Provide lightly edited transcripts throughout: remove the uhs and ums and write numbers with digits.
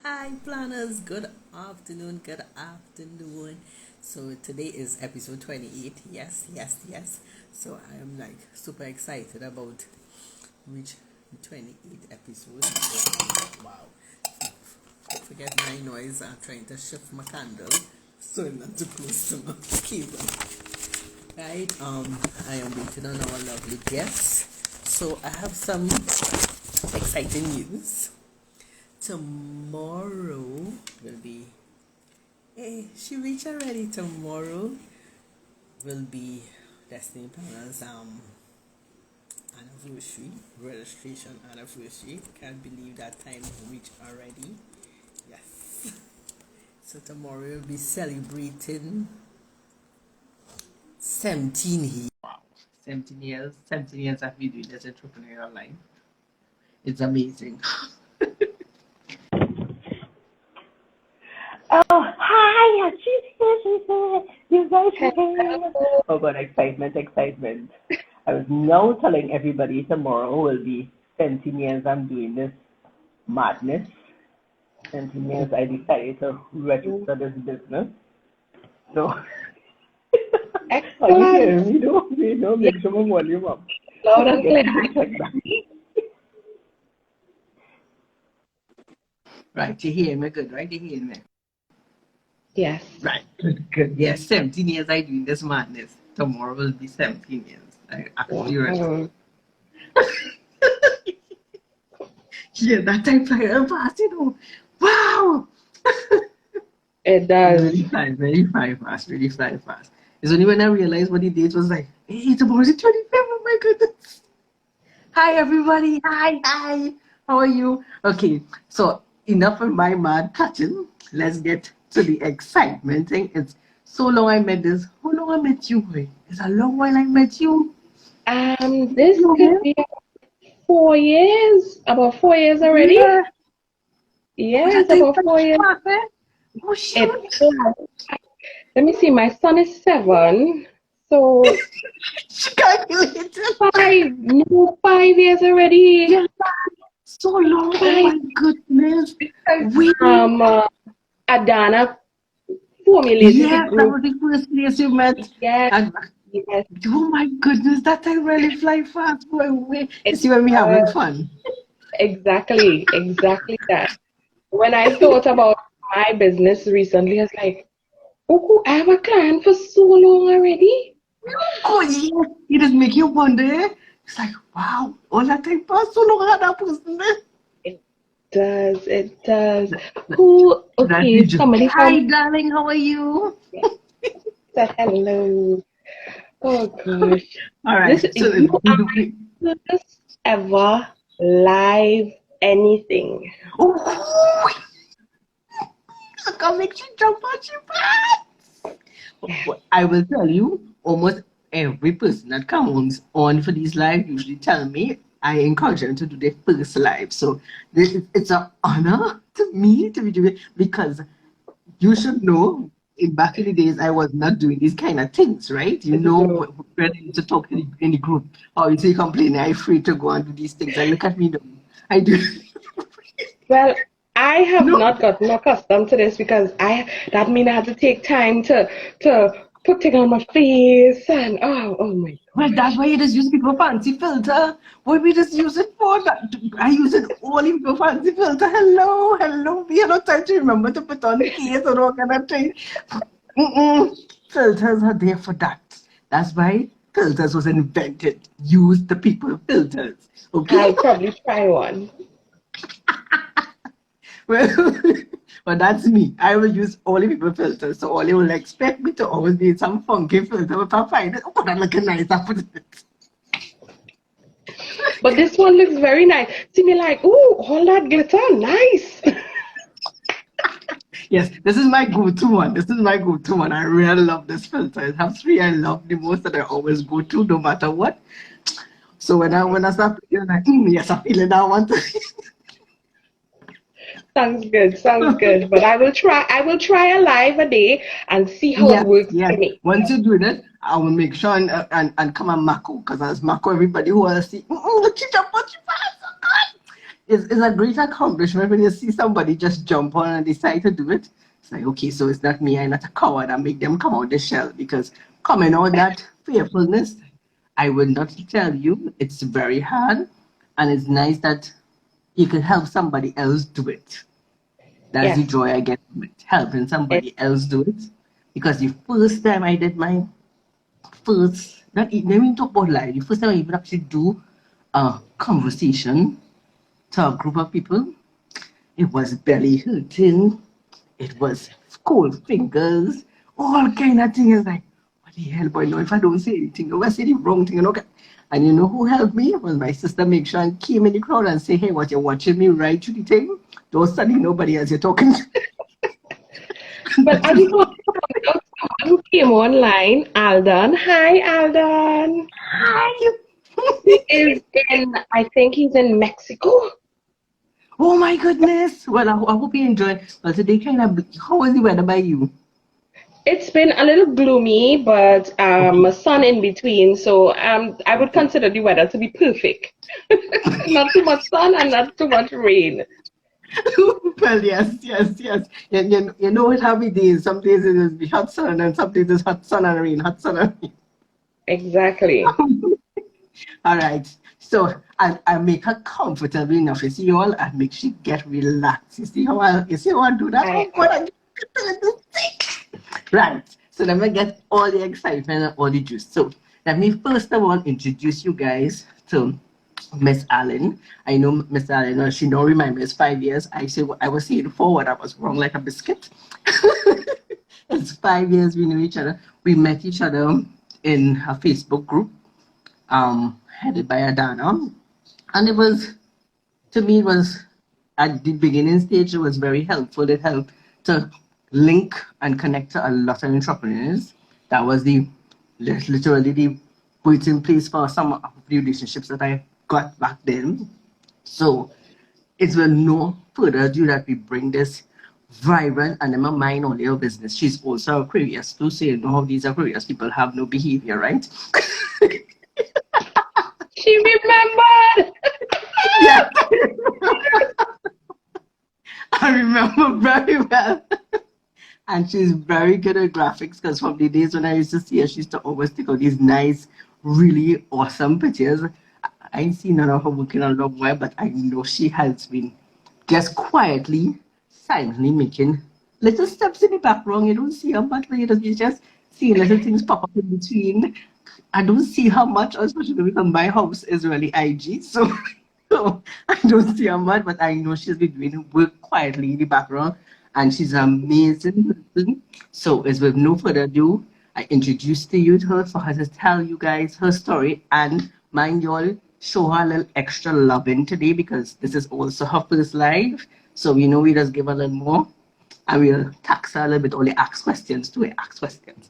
Hi, planners. Good afternoon. Good afternoon. So, today is episode 28. Yes, yes, yes. So, I am like super excited about which 28 episodes. Wow. Forget my noise. I'm trying to shift my candle so I'm not too close to my cable. Right? I am waiting on our lovely guests. So, I have some exciting news. Tomorrow will be, hey, she reached already. Tomorrow will be Destiny Planner's anniversary, registration anniversary. Can't believe that time reached already. Yes. So tomorrow we'll be celebrating 17 years. Wow. 17 years. 17 years I've been doing this entrepreneurial life. It's amazing. Oh, hi! She's here. You guys are here. Oh God, excitement, excitement. I was now telling everybody tomorrow will be 17 years I'm doing this madness. 17 years I decided to register this business. So, are you Excellent. hearing me though? You know, Yeah, make sure my volume up. I loud and forget clear. to go check that. Right, you hear me good, right? You hear me? Yes. Right, good, good. Yes, 17 years I doing this madness. Tomorrow will be 17 years. I actually registered. Wow. Yeah, that time fly fast, Wow! It It's does. very fly fast, really fly fast. It's only when I realized what the date was like, hey, tomorrow's the 25th, oh my goodness. Hi, everybody. Hi, hi. How are you? Okay, so enough of my mad catching. Let's get to the excitement thing. It's so long I met this. How long I met you? Boy? It's a long while I met you. This You could here? be 4 years. About 4 years already. Yeah. Oh, Yes, that time about 4 years. fast, eh? Oh, It shoot. Let me see. My son is 7, so She calculated. 5 years already. Yeah, so long. Oh, Five. my goodness. Because Wait. Adana formulated the Yes, that group. was the first place you met. Yes, And yes. oh my goodness, that time really fly fast. Boy, wait. You It see when we having uh, fun. exactly that. When I thought about my business recently, I was like, oh, I have a client for so long already. Oh yeah. It just make you wonder. It's like, wow, all that time passed so long had that person there. It it does. Who, That okay, we just, somebody hi from, darling, how are you? said hello. Oh gosh. All right, Listen, so you are my first ever live anything. oh, I can make you jump on your back. Yes. But I will tell you, almost every person that comes on for these live usually tell me I encourage them to do their first live. So it's an honor to me to be doing it because you should know back in the days I was not doing these kind of things, right? You know, No. when I used to talk in the group, or you say complain, I'm free to go and do these things. And look at me now. I do. Well, I have No. not gotten accustomed to this because that mean I had to take time to put things on my face and oh my Well, that's gosh. why you just use people fancy filter. What we just use it for? That I use it only for fancy filter. Hello, hello. We have no time to remember to put on case or all kind of thing. Mm-mm. Filters are there for that. That's why filters was invented. Use the people filters. Okay? I'll probably try one. Well, well, that's me. I will use only people filters. So all you will expect me to always be some funky filter. If I find it, oh, that looking nice. I put it. But this one looks very nice. See me like, ooh, all that glitter, nice. Yes, this is my go-to one. This is my go-to one. I really love this filter. I have three I love the most that I always go to no matter what. So when I start feeling like, yes, I'm feeling that one too. Sounds good, sounds good. But I will try a live a day and see how it Yes, works yes. for me. Once you do that, I will make sure and come on Mako because as Mako, everybody who will see, look at your butt, you pass, so good. it's a great accomplishment when you see somebody just jump on and decide to do it. It's like, okay, so it's not me, I'm not a coward. I make them come out the shell because coming out that fearfulness, I would not tell you, it's very hard. And it's nice that you can help somebody else do it. That's the Yes. joy I get from it, helping somebody else do it. Because the first time I did mine, not even talk about life, the first time I even actually do a conversation to a group of people, it was belly hurting, it was cold fingers, all kind of things. Like, what the hell, boy? No, if I don't say anything, if I say the wrong thing, okay. And you know who helped me? It was my sister. Make sure and came in the crowd and say, "Hey, what you're watching me right through the thing? Don't study nobody as you're talking." But That I is just want to point out someone who came online, Alden. Hi, Alden. hi. He is I think he's in Mexico. Oh my goodness. Well, I hope you enjoy. Well, today kind of. How was the weather by you? It's been a little gloomy, but Okay. sun in between. So I would Okay. consider the weather to be perfect. Not too much sun and not too much rain. Well, yes, yes, yes. You know what happy days. Some days it is be hot sun, and some days it's hot sun and rain, hot sun and Exactly. rain. All right. So I make her comfortable enough. You see, you all, I make she get relaxed. You see how I do that? I Oh God, I get her to think. Right. So let me get all the excitement and all the juice. So let me first of all introduce you guys to Miss Allen. I know Miss Allen, she don't remember it's 5 years. I was saying forward, I was wrong like a biscuit. It's 5 years we knew each other. We met each other in a Facebook group, headed by Adana. And it was, to me, it was at the beginning stage, it was very helpful. It helped to link and connect to a lot of entrepreneurs. That was literally the waiting place for some of the relationships that I got back then. So it's with no further ado that we bring this vibrant and never mind only her business. She's also Aquarius too, so you know how these Aquarius people have no behavior, right? She remembered. Yes, I remember very well. And she's very good at graphics because from the days when I used to see her, she used to always take out these nice, really awesome pictures. I ain't seen none of her working a long while, but I know she has been just quietly, silently making little steps in the background. You don't see her much, but you just see little things pop up in between. I don't see her much, especially because my house is really IG. So, so I don't see her much, but I know she's been doing work quietly in the background and she's an amazing person. So, as with no further ado, I introduce to you to her for her to tell you guys her story and mind you all, show her a little extra loving today because this is also her first live. So, we know we just give her a little more and we'll tax her a little bit, only ask questions to ask questions.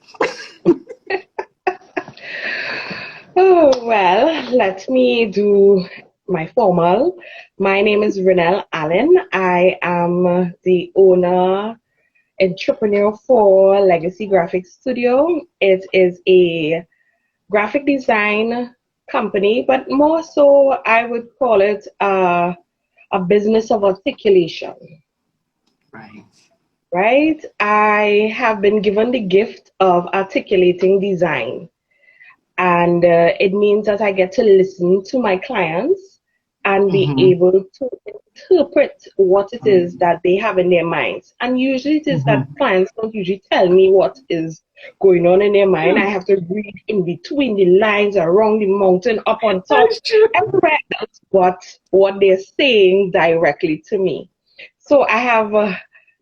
Oh, well, let me do my formal. My name is Reanelle Allen. I am the owner, entrepreneur for Legacy Graphics Studio. It is a graphic design company, but more so, I would call it a business of articulation, Right. right? I have been given the gift of articulating design. And it means that I get to listen to my clients and be Mm-hmm. able to interpret what it is that they have in their minds. And usually it is that Mm-hmm. clients don't usually tell me what is going on in their mind. I have to read in between the lines, around the mountain, up on top, That's true. everywhere else what they're saying directly to me. So I have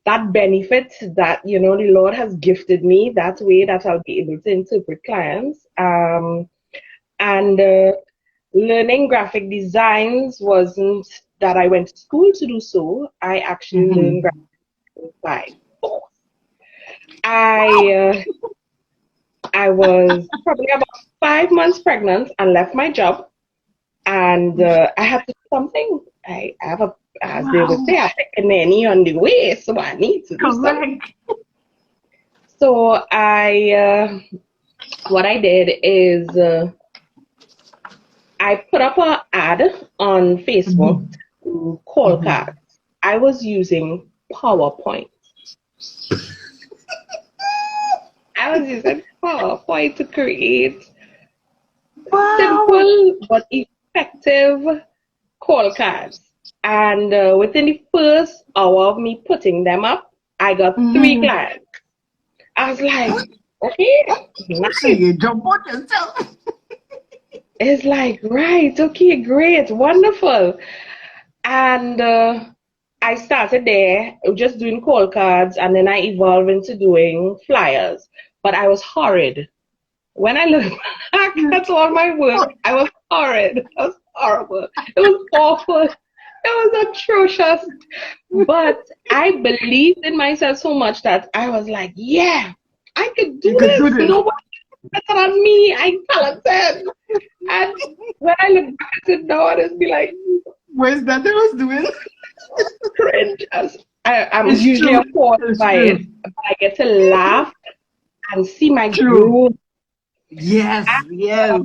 that benefit that the Lord has gifted me that way that I'll be able to interpret clients. And learning graphic designs wasn't that I went to school to do so. I actually learned Mm-hmm. graphic by force. I I was probably about 5 months pregnant and left my job, and I had to do something. I have a, as they would Wow. say, I pick a nanny on the way, so I need to do something. Correct. So what I did is I put up an ad on Facebook Mm-hmm. call cards, I was using PowerPoint. I was using PowerPoint to create simple but effective call cards. And within the first hour of me putting them up, I got 3 clients. I was like, okay, nice. You jump on yourself. It's like, right, okay, great, wonderful. And I started there just doing call cards, and then I evolved into doing flyers. But I was horrid. When I look back at all my work, I was horrid. It was horrible. It was awful. It was atrocious. But I believed in myself so much that I was like, yeah, I could do this. Nobody better than me. I'm talented. And when I look back at it now, I'd be like, where's that I was doing? Cringe. I'm usually appalled by it, but I get to laugh and see my growth. Yes, yes.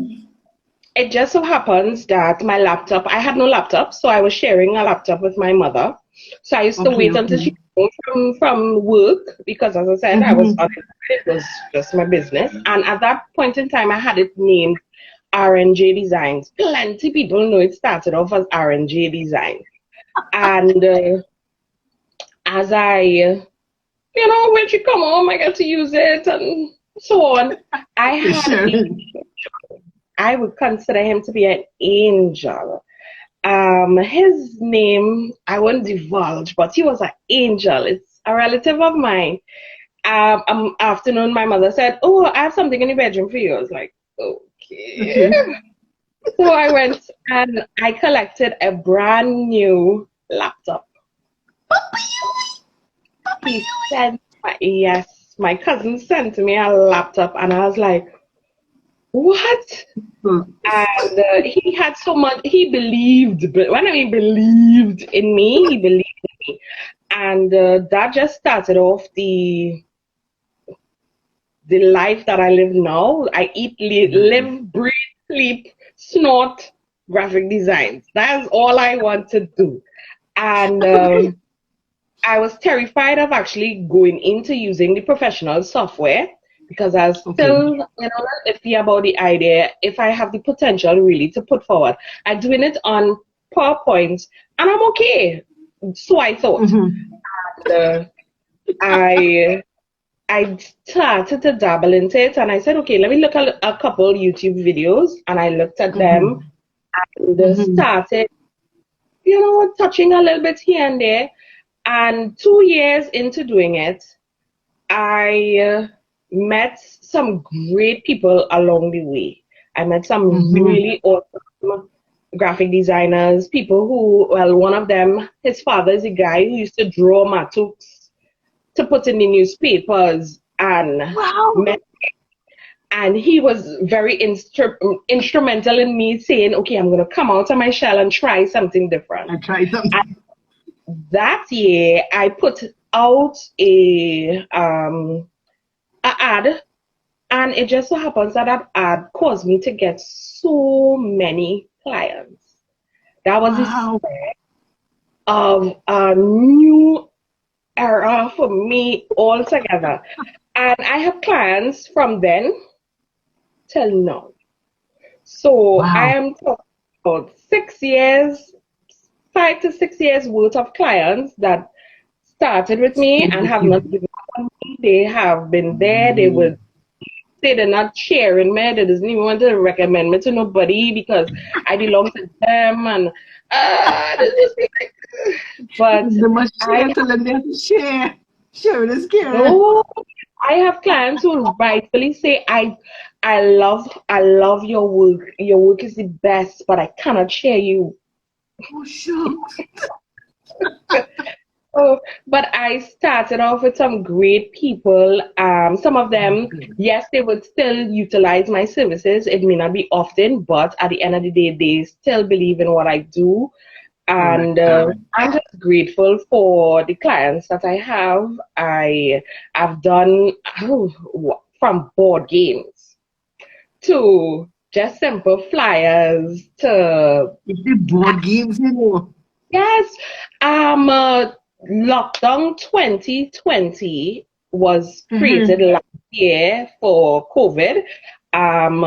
It just so happens that my laptop, I had no laptop, so I was sharing a laptop with my mother. So I used to wait until she came home from work, because as I said, I was unemployed. It was just my business. And at that point in time, I had it named R&J Designs. Plenty people know it started off as R&J Design. And as I, when she come home, I get to use it and so on. I would consider him to be an angel. His name, I won't divulge, but he was an angel. It's a relative of mine. Afternoon, my mother said, oh, I have something in the bedroom for you. I was like, okay. So I went and I collected a brand new laptop. He sent, my cousin sent me a laptop, and I was like, what? And he had so much, he believed, but when he believed in me, he believed in me. And that just started off the life that I live now. I eat, live, breathe, sleep, snort graphic designs. That's all I want to do. And I was terrified of actually going into using the professional software, because I was still, iffy about the idea if I have the potential really to put forward. I'm doing it on PowerPoint, and I'm okay. So I thought. And, I started to dabble into it, and I said, okay, let me look at a couple YouTube videos, and I looked at them and started, touching a little bit here and there. And 2 years into doing it, I met some great people along the way. I met some really awesome graphic designers, people who, well, one of them, his father is a guy who used to draw matuks to put in the newspapers, and and he was very instrumental in me saying, okay, I'm going to come out of my shell and try something different. And that year, I put out a ad, and it just so happens that ad caused me to get so many clients. That was the start of a new era for me altogether. And I have clients from then till now. So I am talking about 6 years, 5 to 6 years worth of clients that started with me and have not given up on me. They have been there. They would say they're not sharing me. They doesn't even want to recommend me to nobody because I belong to them. And but the much share to let them share. Sharing is caring. No, I have clients who rightfully say, I love your work. Your work is the best, but I cannot share you. Oh, shucks. But I started off with some great people. Some of them, yes, they would still utilize my services. It may not be often, but at the end of the day, they still believe in what I do. And I'm just grateful for the clients that I have. I've done from board games to just simple flyers to board games, Yes. Lockdown 2020 was created last year for COVID. Um,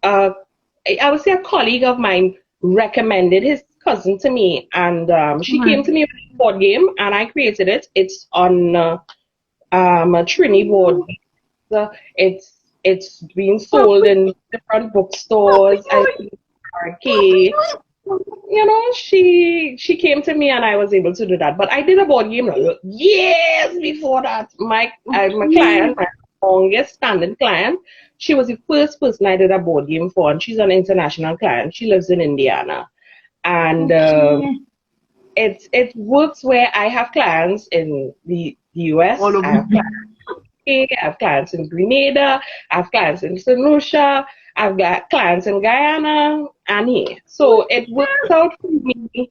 uh, I would say a colleague of mine recommended his cousin to me, and she came to me with a board game, and I created it. It's on a Trini board. It's being sold in different bookstores. I think arcade. She came to me and I was able to do that. But I did a board game years before that. My client, my longest standing client, she was the first person I did a board game for, and she's an international client. She lives in Indiana, and it works where I have clients in the US. All over. I have I have clients in Grenada, I have clients in St. Lucia, I've got clients in Guyana, and here. So it works out for me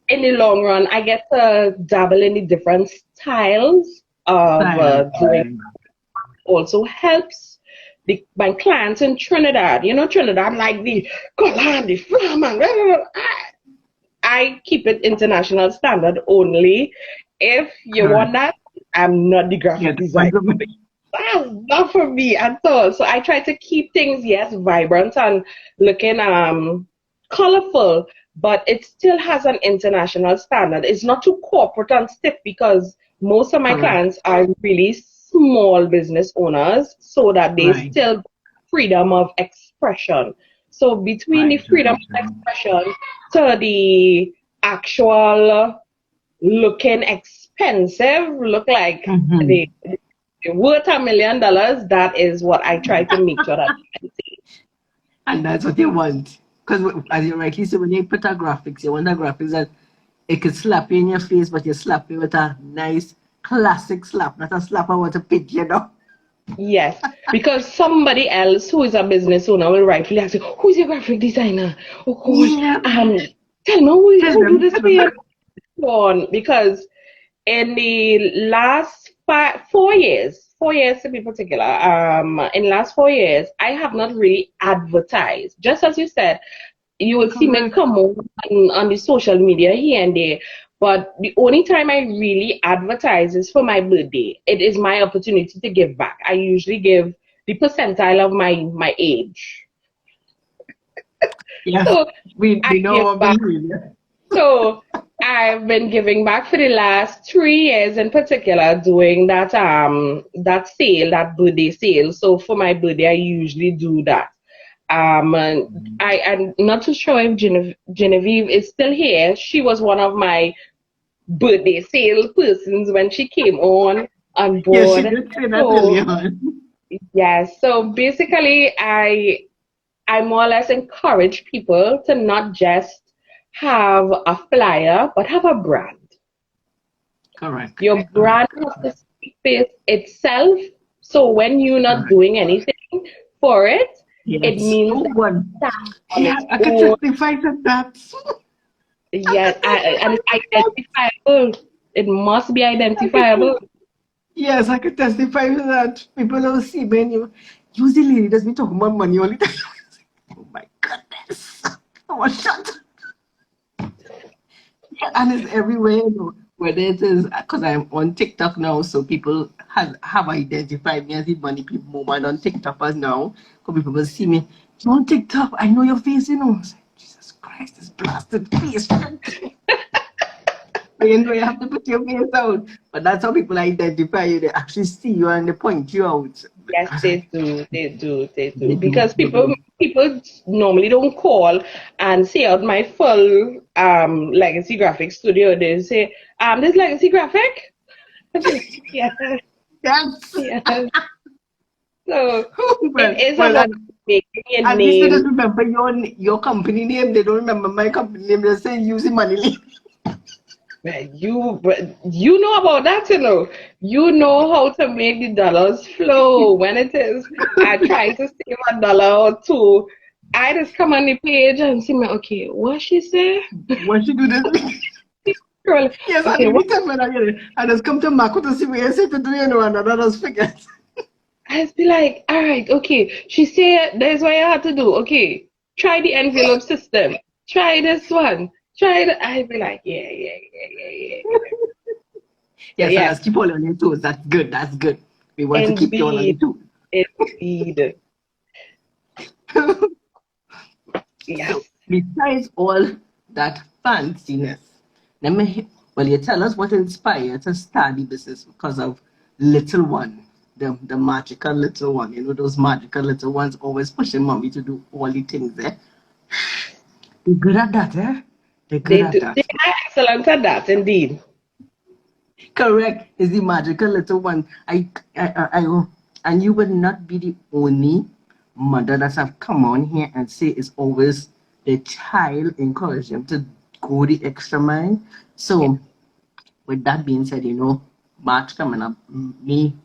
in the long run. I get to dabble in the different styles of doing. Also helps my clients in Trinidad. Trinidad like the color, the flam, I keep it international standard only. If you want that, I'm not the graphic designer. That's not for me at all. So I try to keep things, yes, vibrant and looking colorful, but it still has an international standard. It's not too corporate and stiff because most of my clients are really small business owners, so that they still freedom of expression. So between the freedom of expression to the actual looking expensive, look like the worth $1 million, that is what I try to make sure that I can see. And that's what you want. Because as you rightly say, when you put a graphics, you want a graphics that it could slap you in your face, but you slap it with a nice classic slap, not a slap I want to pit, Yes, because somebody else who is a business owner will rightfully ask you, who's your graphic designer? Oh gosh, tell me who do this for you? Because in the last 4 years to be particular, in the last 4 years, I have not really advertised. Just as you said, you will see me come on the social media here and there. But the only time I really advertise is for my birthday. It is my opportunity to give back. I usually give the percentile of my age. Yes, so we know what we mean. So I've been giving back for the last 3 years in particular, doing that sale, that birthday sale. So for my birthday, I usually do that. I'm not too sure if Genevieve is still here. She was one of my birthday sale persons when she came on board. Yes, she did say that earlier on. Yes, so basically I more or less encourage people to not just have a flyer, but have a brand. Correct. Your brand has to speak for itself. So when you're not doing anything for it, it means I can testify to that. Yes, and it's identifiable. It must be identifiable. Yes, I can testify to that. People don't see me and you. Usually, does me talk about money all the time. Oh my goodness. Oh, shut. And it's everywhere, whether it is, because I'm on TikTok now, so people have identified me as the money people movement on TikTokers now. Because people will see me, you on TikTok, I know your face, I say, Jesus Christ, this blasted face. You have to put your face out. But that's how people identify you. They actually see you and they point you out. Yes, they do. Because people normally don't call and see out my full legacy graphic studio. They say, this legacy graphic? Yes. Yes. So it is about making a at name. least they just remember your company name. They don't remember my company name. They say using money name. You know about that, You know how to make the dollars flow. When it is, I try to save $1 or $2. I just come on the page and see me. Okay, what she say? What she do this? Yes, okay, I just come to Marco to see what I say to do, and I just forget. I just be like, all right, okay. She said, there's what you have to do. Okay, try the envelope system. Try this one. try it. I'd be like, yeah. So Yeah, so yes, let's keep all on your toes. That's good. That's good. We want to keep you all on indeed, your toes. indeed, So yes. besides all that fanciness, well, you tell us what inspired you to start the business because of little one, the magical little one. You know, those magical little ones always pushing mommy to do all the things there. They're good at that, eh? They're good They at do. They that. are excellent at that, indeed. Correct. Is the magical little one. And you would not be the only mother that have come on here and say it's always the child encourage them to go the extra mile. Yeah. So with that being said, March coming up, me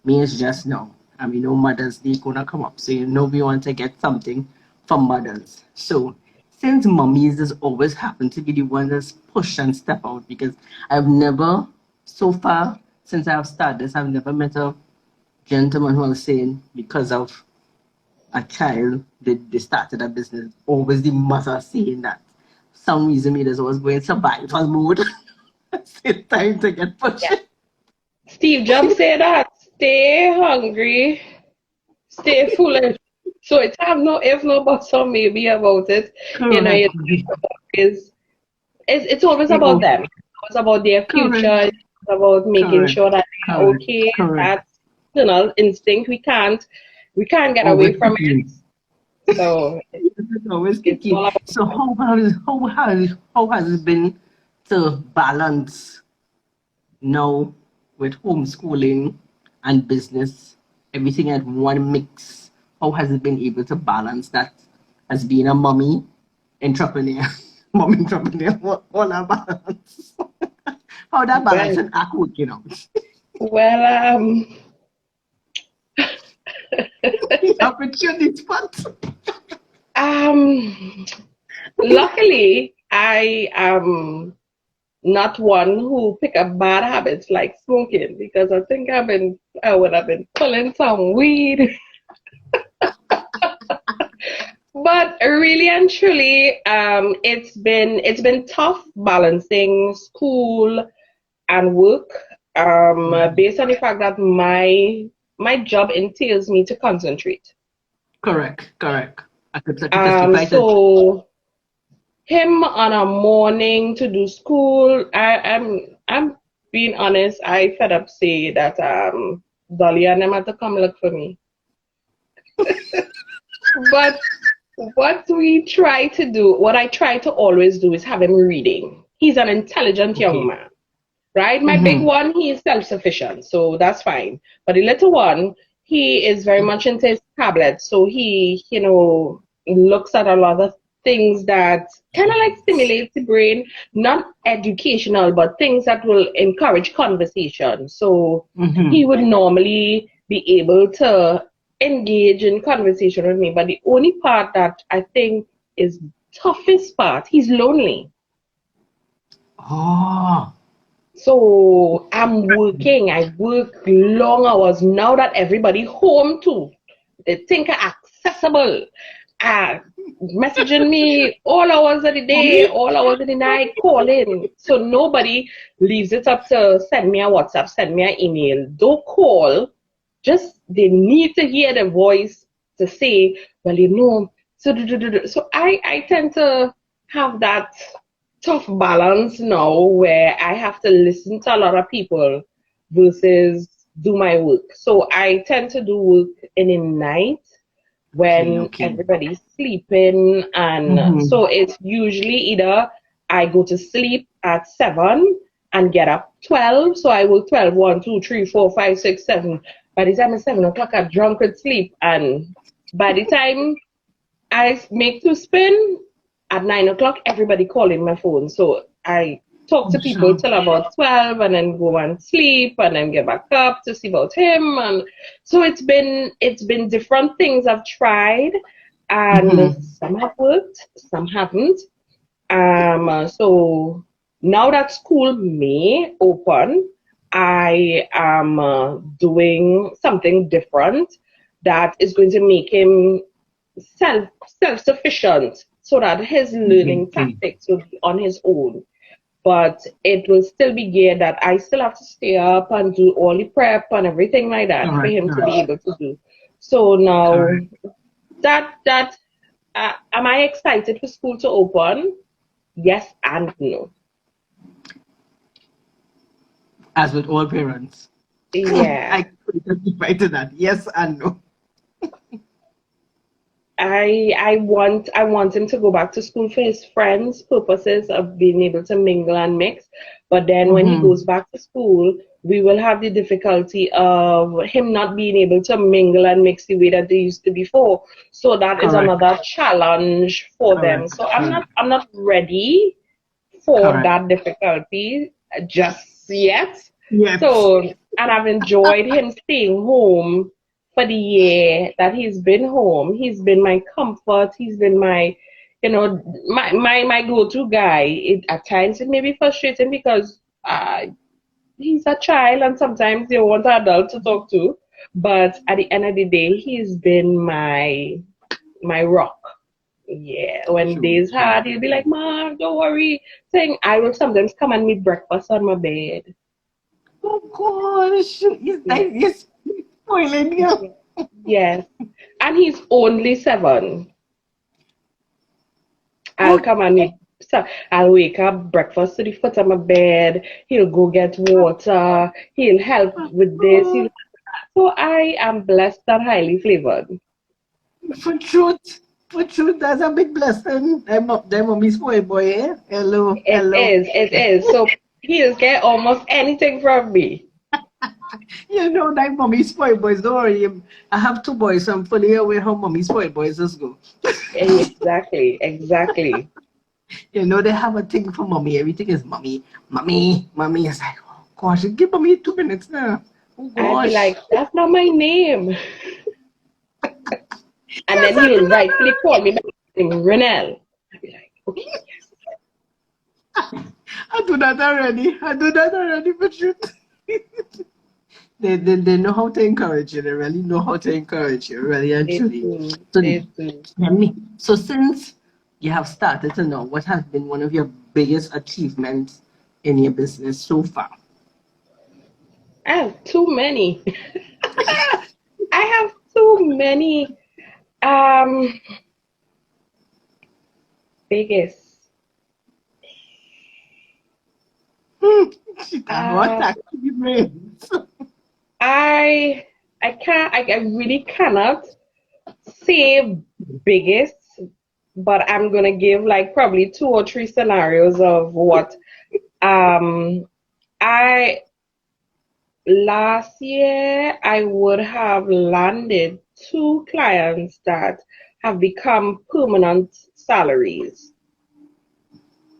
is just now. Mother's Day gonna come up. So we want to get something for mothers. So since mummies has always happened to be the one that's push and step out because I've never so far since I've started this, I've never met a gentleman who was saying because of a child they started a business. Always the mother saying that. Some reason me there's always going survival mode. It's time to get Yeah. pushing. Steve Jobs said that. Stay hungry, stay foolish. So it's have no if, no buts, or maybe about it. Correct. It's it's always You about know, them. It's about their correct, future. It's about making correct, sure that they're correct, okay. correct. That's instinct. We can't get away Always from it. kicking. So It's always it's kicking. all about So how has it been to balance now with homeschooling and business, everything at one mix? How has it been able to balance that as being a mommy entrepreneur? Mom entrepreneur, all that balance. How that balance well, and act working out? well, Opportunity spot. um, luckily I am not one who pick up bad habits like smoking because I think I would have been pulling some weed. But really and truly, it's been tough balancing school and work, based on the fact that my job entails me to concentrate. Correct, correct. I could testify to that. So him on a morning to do school, I'm being honest, I fed up say that Dolly and them had to come look for me. But what I try to always do is have him reading. He's an intelligent young Okay. man, right? My big Mm-hmm. one, he is self-sufficient, so that's fine. But the little one, he is very much into his tablet, so he looks at a lot of things that kind of like stimulate the brain, not educational, but things that will encourage conversation. So he Mm-hmm. would normally be able to engage in conversation with me. But the only part that I think is toughest part, he's lonely. Oh, So I'm working. I work long hours now that everybody home too. They think I'm accessible. Uh, Messaging me all hours of the day, mommy. all hours of the night, calling. So nobody leaves it up to send me a WhatsApp, send me an email. Don't call. Just they need to hear the voice to say, well, so so I tend to have that tough balance now where I have to listen to a lot of people versus do my work. So I tend to do work in the night Okay, when okay. everybody's sleeping, and Mm-hmm. so it's usually either I go to sleep at 7 and get up 12. So I work 12, 1, 2, 3, 4, 5, 6, 7. By the time it's 7 o'clock, I'm drunk with sleep, and by the time I make to spin at 9 o'clock, everybody calling my phone. So I talk to people So, till about 12 and then go and sleep and then get back up to see about him. And so it's been different things I've tried, and mm-hmm. some have worked, some haven't. So now that school may open, I am doing something different that is going to make him self sufficient so that his learning tactics will be on his own. But it will still be geared that I still have to stay up and do all the prep and everything like that for him to be able to do. So now am I excited for school to open? Yes and no. As with all parents. Yeah. I couldn't reply to that. Yes and no. I want him to go back to school for his friends' purposes of being able to mingle and mix. But then when he goes back to school, we will have the difficulty of him not being able to mingle and mix the way that they used to before. So that is another challenge for them. So I'm not ready for that difficulty just yet. So, and I've enjoyed him staying home for the year that he's been home. He's been my comfort. He's been my, my go-to guy. At times it may be frustrating because he's a child and sometimes you want an adult to talk to. But at the end of the day, he's been my rock. Yeah, when days hard, he'll be like, "Mom, don't worry." Saying I will sometimes come and make breakfast on my bed. Oh gosh, he's spoiling you. Yes, and he's only 7. I'll come and make. So I'll wake up, breakfast to the foot of my bed. He'll go get water. He'll help with this. So I am blessed and highly flavored. For truth, that's a big blessing. Them mommy's boy, eh? Hello. It is. So he'll get almost anything from me. That mommy's boys, don't worry. I have 2 boys, so I'm fully aware how mommy's boys just go. Exactly. They have a thing for mommy. Everything is mommy. It's like, oh gosh, give mommy 2 minutes now. Oh gosh. I'd be like, that's not my name. And then he'll rightfully call me back, Reanelle. I'd be like, okay, yes. I do that already, for truth. They know how to encourage you. They really know how to encourage you, really and truly. So since you have started to know, what has been one of your biggest achievements in your business so far? I have too many. I have too many. Biggest. I really cannot say biggest, but I'm gonna give like probably 2 or 3 scenarios of what last year I would have landed 2 clients that have become permanent salaries.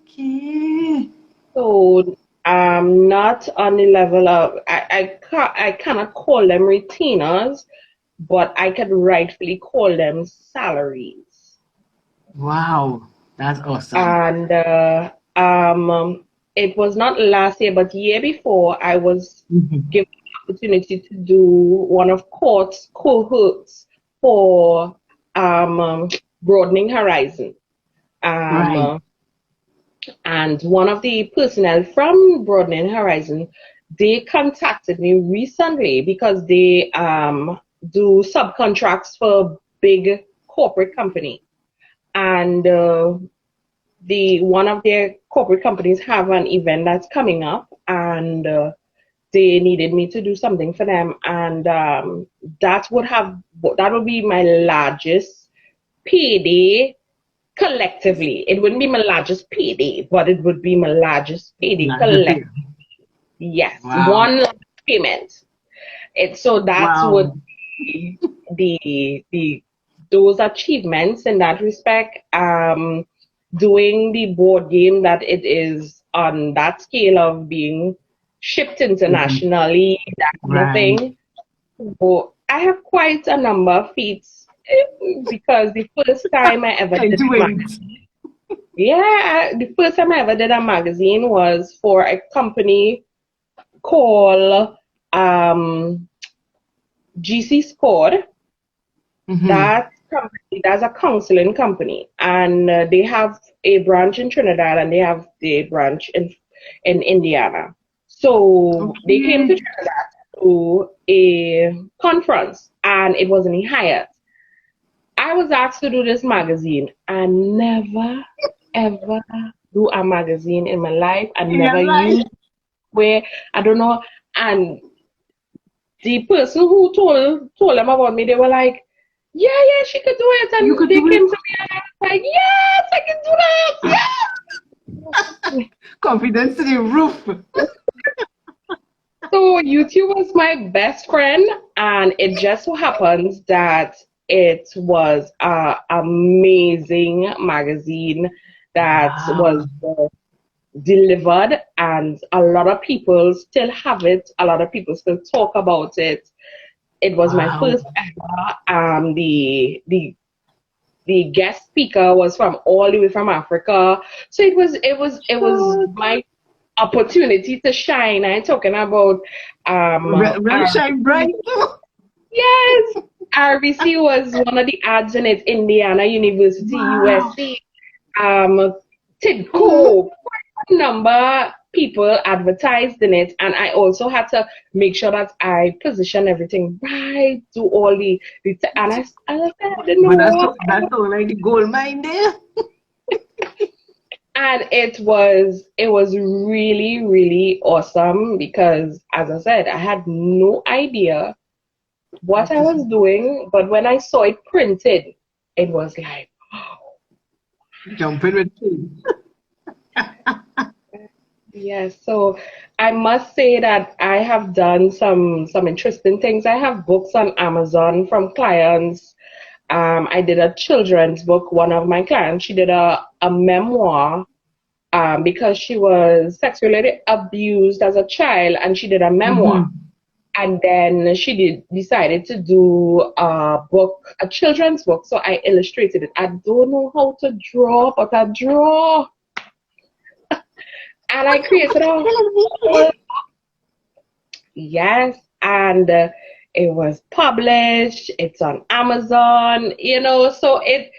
Okay. So not on the level of I cannot call them retainers, but I could rightfully call them salaries. Wow, that's awesome. And it was not last year, but year before, I was given the opportunity to do one of Court's cohorts for Broadening Horizon. And one of the personnel from Broadening Horizon, they contacted me recently because they do subcontracts for big corporate company. And one of their corporate companies have an event that's coming up, and they needed me to do something for them. And that would be my largest payday. Collectively, it wouldn't be my largest payday, but it would be my largest payday collectively. Yes, one payment. Would be those achievements in that respect. Doing the board game that it is on that scale of being shipped internationally, that kind of thing. So I have quite a number of feats. Because the first time I ever did a magazine was for a company called GC Squad. That company, that's a counseling company, and they have a branch in Trinidad and they have the branch in Indiana. So they came to Okay. Trinidad to a conference, and it was in Hyatt. I was asked to do this magazine. I never ever do a magazine in my life. I In never your life. used where I don't know. And the person who told them about me, they were like, "Yeah, yeah, she could do it." You And could they do it. came to me and I was like, "Yes, I can do that. Yes." Confidence to the roof. So YouTube was my best friend, and it just so happens that it was a amazing magazine that was Wow. delivered, and a lot of people still have it. A lot of people still talk about it. It was my Wow. first ever. The guest speaker was from all the way from Africa. So it was God. my opportunity to shine. I'm talking about Well, shine RBC. bright. Yes, RBC was one of the ads in it. Indiana University, Wow. USC, Hmm. Tidco, number people advertised in it, and I also had to make sure that I position everything right, do all and I said I didn't know But what. that's all like the gold mine there. And it was really, really awesome because, as I said, I had no idea what That I is was doing, but when I saw it printed, it was like, jumping with kids. yes. So I must say that I have done some interesting things. I have books on Amazon from clients. I did a children's book. One of my clients, she did a memoir because she was sexually abused as a child, and she did a memoir. Mm-hmm. And then she decided to do a book, a children's book. So I illustrated it. I don't know how to draw, but I draw. And I created a whole, yes, and it was published. It's on Amazon, so it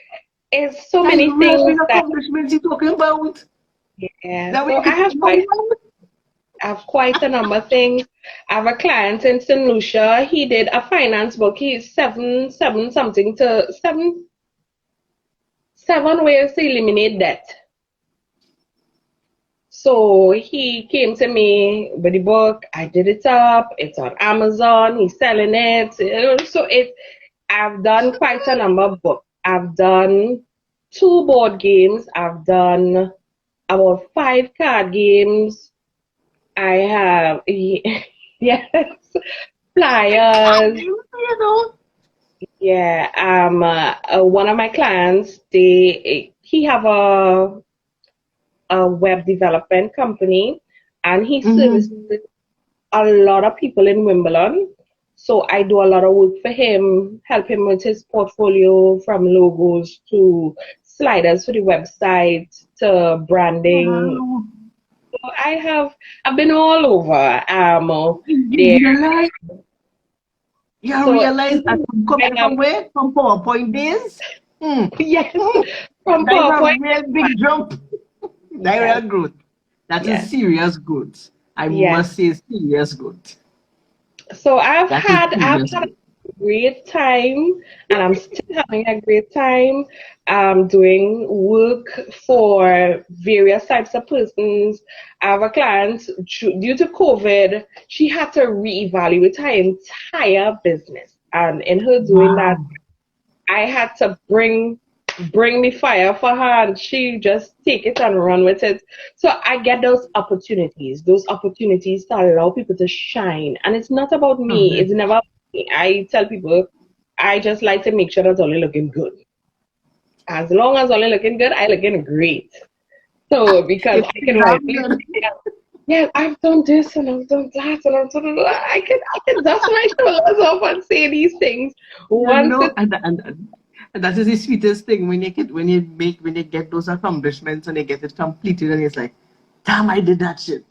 is so That's many real big things that, accomplishments you're talking about. yeah. That way So you I could have no quite one. I have quite a number of things. I have a client in St. Lucia. He did a finance book. He's seven something to seven ways to eliminate debt. So he came to me with the book. I did it up. It's on Amazon. He's selling it. So I've done quite a number of books. I've done 2 board games. I've done about 5 card games. I have, yes, flyers. Yeah, one of my clients, he have a web development company, and he services Mm-hmm. a lot of people in Wimbledon. So I do a lot of work for him, help him with his portfolio, from logos to sliders for the website to branding. Wow. So I've been all over You there. realize, you So realize I'm coming um, from where? From PowerPoint days? Hmm. yes, Hmm. from That is a PowerPoint. real big jump. That Yes, real growth. That is yes, serious growth. I yes. must say serious growth. So That is I've serious had growth. a great time, and I'm still having a great time doing work for various types of persons. I have a client, due to COVID, she had to reevaluate her entire business. And in her doing that, Wow. I had to bring me fire for her, and she just take it and run with it. So I get those opportunities to allow people to shine. And it's not about me. Lovely. It's never about me. I tell people I just like to make sure that's only looking good. As long as only looking good, I looking great. So because It's I can write damn these, good. yeah, I've done this and I've done that and I've done that. I can dust my shoulders off and say these things You once know, it's and that is the sweetest thing when you get those accomplishments and you get it completed and it's like, damn, I did that shit.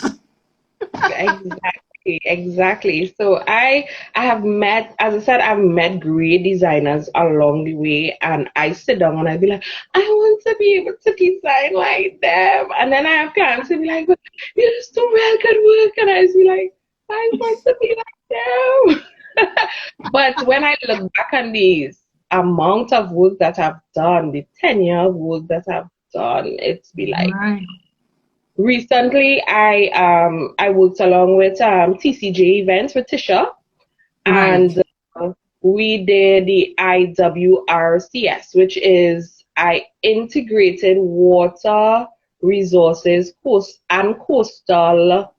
exactly. Exactly. So I have met, as I said, I've met great designers along the way, and I sit down and I be like, I want to be able to design like them. And then I have clients to be like, but you just do real good work, and I just be like, I want to be like them. But when I look back on these amount of work that I've done, the 10 year of work that I've done, it's be like Right. recently I worked along with TCJ events with Tisha, Right. and we did the IWRCS, which is I integrated water resources coast and coastal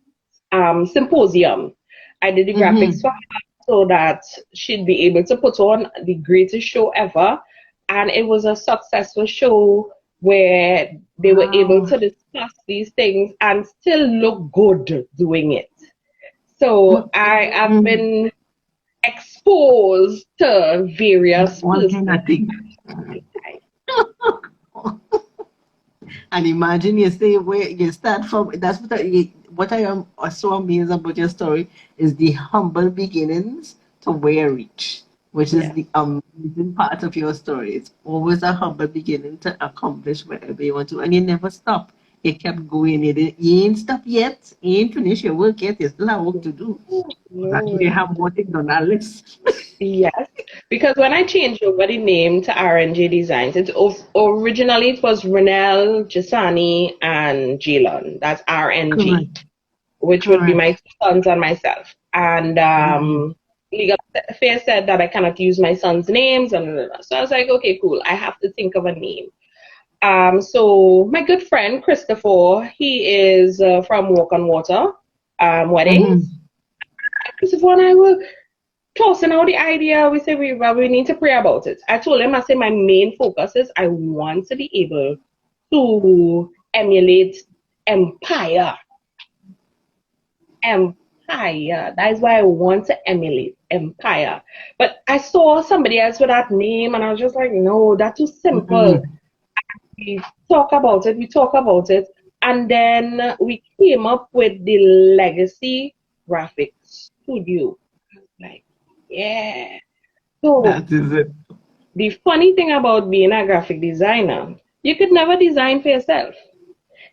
symposium. I did the graphics Mm-hmm. for her so that she'd be able to put on the greatest show ever. And it was a successful show where they were able Wow. to discuss these things and still look good doing it. So I have Mm-hmm. been exposed to various One kind of personalities. thing. And imagine you say where you start from. That's what I am so amazed about your story is the humble beginnings to where you reach, which is Yeah. the amazing part of your story. It's always a humble beginning to accomplish whatever you want to, and you never stop. You kept going. You ain't stopped yet. You ain't finished your work yet. You still have work to do. That No. you have more things on that list. Yes, because when I changed over the name to RNG Designs, originally it was Reanelle, Jasani, and Jilon. That's RNG, Correct. which would be my Correct. two sons and myself. And Right. legal affairs said that I cannot use my sons' names, and so I was like, okay, cool. I have to think of a name. So my good friend Christopher, he is from Walk on Water Weddings. Mm-hmm. Christopher and I were tossing out the idea. We said we need to pray about it. I told him, I said, my main focus is I want to be able to emulate Empire. Empire. That is why I want to emulate Empire. But I saw somebody else with that name, and I was just like, no, that's too simple. Mm-hmm. We talk about it, and then we came up with the Legacy Graphics Studio. Like, yeah. So That is it. the funny thing about being a graphic designer, you could never design for yourself.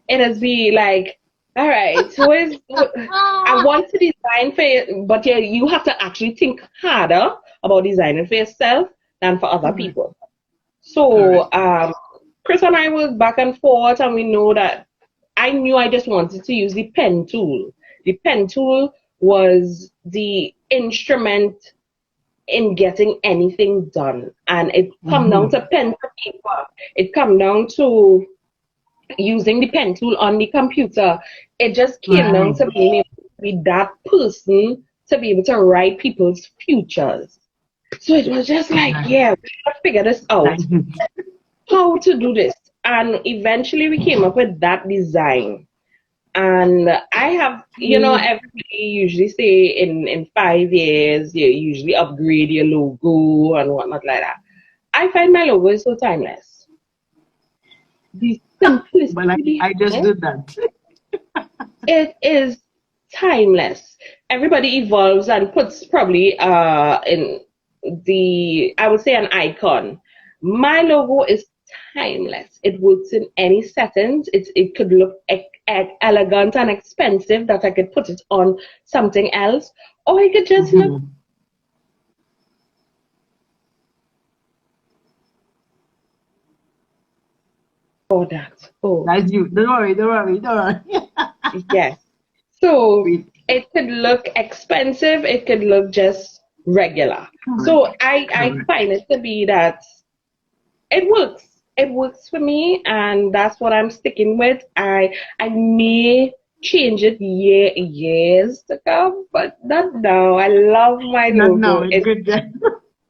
It has be like, all right, I want to design for you, but yeah, you have to actually think harder about designing for yourself than for other Correct. people. So Correct. Chris and I work back and forth, and we know that I knew I just wanted to use the pen tool. The pen tool was the instrument in getting anything done. And it come down Mm-hmm. to pen to paper. It come down to using the pen tool on the computer. It just came down Right. to being able to be that person to be able to write people's futures. So it was just like, Right. yeah, we gotta figure this That out. is How to do this. And eventually we came up with that design. And I have, it. everybody usually say in 5 years, you usually upgrade your logo and whatnot like that. I find my logo is so timeless. The Well, simplicity I behind just it, did that. it is timeless. Everybody evolves and puts probably in I would say an icon. My logo is timeless. It works in any settings. It could look elegant and expensive that I could put it on something else, or it could just look Mm-hmm. for that. Oh, That's you. Don't worry. Don't worry. Don't worry. yes. So Wait. it could look expensive. It could look just regular. Correct. So I Correct. find it to be that it works. It works for me, and that's what I'm sticking with. I may change it years to come, but not now. I love my No, no, logo. it's It good.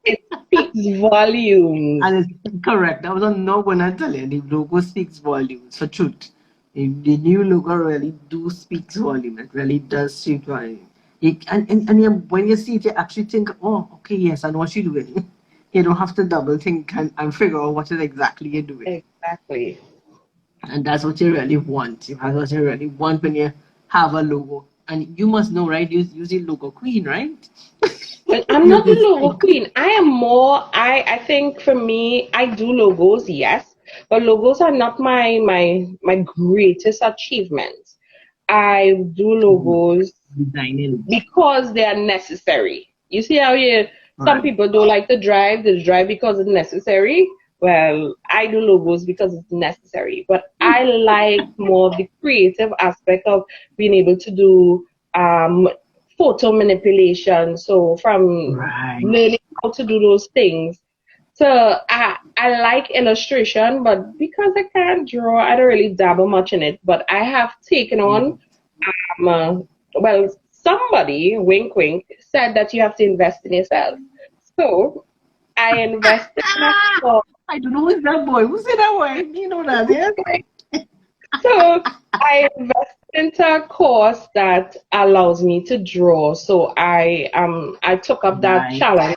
it speaks volumes. And it's correct. I was on no gonna tell you. The logo speaks volumes for truth. The new logo really do speaks volume. It really does speak volume. When you see it, you actually think, oh, okay, yes, I know what you're doing. You don't have to double think and figure out what it exactly you're doing. Exactly. And that's what you really want. That's what you really want when you have a logo. And you must know, right? You the logo queen, right? Well, I'm You not the this logo queen. I am more, I think for me, I do logos, yes, but logos are not my greatest achievement. I do logos designing. because they are necessary. You see how some Right. people don't like to drive, they drive because it's necessary. Well, I do logos because it's necessary, but I like more the creative aspect of being able to do um, photo manipulation. So from Right. learning how to do those things. So I like illustration, but because I can't draw, I don't really dabble much in it. But I have taken on uh, well, somebody, wink, wink, said that you have to invest in yourself. So I invested in a course. I don't know who's that boy. Who said that boy? You know that, yeah? So I invested into a course that allows me to draw. So I took up that Right. challenge.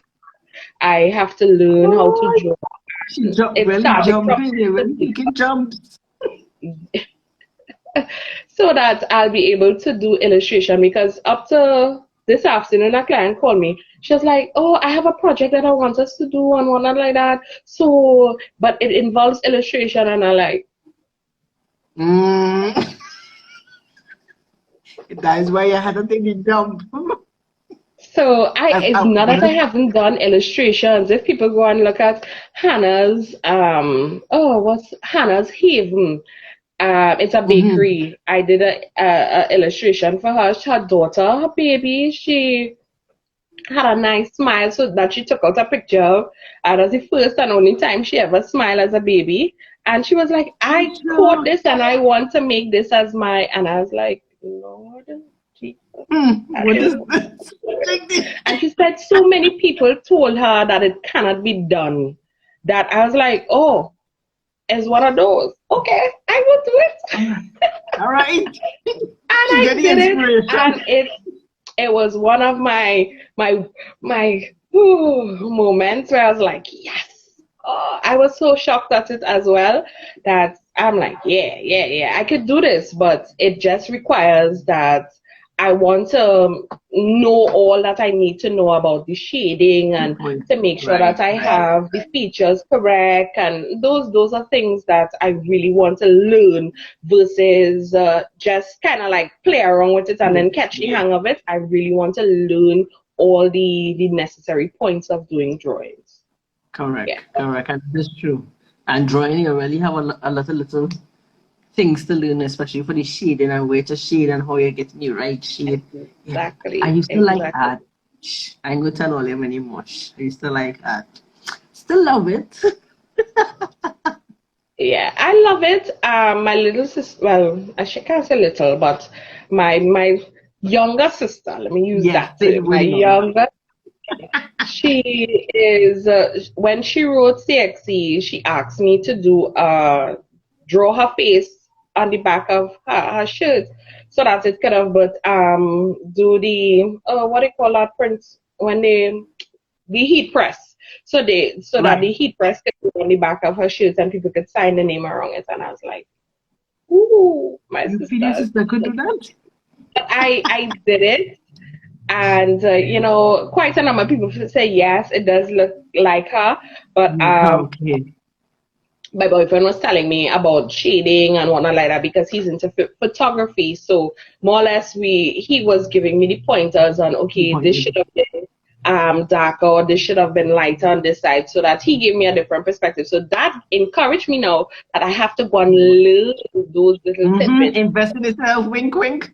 I have to learn how to Oh, draw. she jumped, It really started from jumping there, really taking jumps. so that I'll be able to do illustration because up to this afternoon, a client called me. She was like, "Oh, I have a project that I want us to do and whatnot like that. So, but it involves illustration." And I like, Mm. That is why I had to take a jump. so As it's I not that I was, haven't done illustrations. If people go and look at Hannah's, what's Hannah's Haven? It's a mhm. bakery. I did a illustration for her. Her daughter, her baby, she had a nice smile so that she took out a picture of. And that's the first and only time she ever smiled as a baby. And she was like, I caught Sure. this and I want to make this as my, and I was like, Lord Jesus. I What is don't this? Check this. And she said so many people told her that it cannot be done that I was like, oh, it's one of those. Okay, I will do it. All right. All right. And She I get the did it. inspiration. And it was one of my moments where I was like, yes. Oh, I was so shocked at it as well that I'm like, yeah, yeah, yeah, I could do this, but it just requires that I want to know all that I need to know about the shading Good and point. to make sure Right, that I right. have the features correct, and those are things that I really want to learn versus just kind of like play around with it and Yeah, then catch the yeah. hang of it. I really want to learn all the necessary points of doing drawings. Correct, Yeah, correct. And this is true. And drawing, you really have a lot of little things to learn, especially for the shading and where to shade and how you're getting the right shade. Yeah. I exactly, used to like exactly. art. Shh, I ain't gonna tell all them anymore. Shh, I used to like art. Still love it. Yeah, I love it. My little sister, well, I can't say little, but my younger sister, let me use Yes, that say the term. My word younger. younger, she is when she wrote CXE, she asked me to do draw her face on the back of her shirt so that it could have but do the what do you call that print when they the heat press. So that Right. the heat press could go on the back of her shirt and people could sign the name around it. And I was like, ooh, my You feel your sister. sister could do that? But I did it. And, quite a number of people say, yes, it does look like her. But Okay. my boyfriend was telling me about shading and whatnot like that because he's into photography. So more or less, he was giving me the pointers on Good okay, point. this should have been darker, or this should have been lighter on this side, so that he gave me a different perspective. So that encouraged me now that I have to go and learn those little Mm-hmm. tidbits. Invest in yourself. Wink, wink.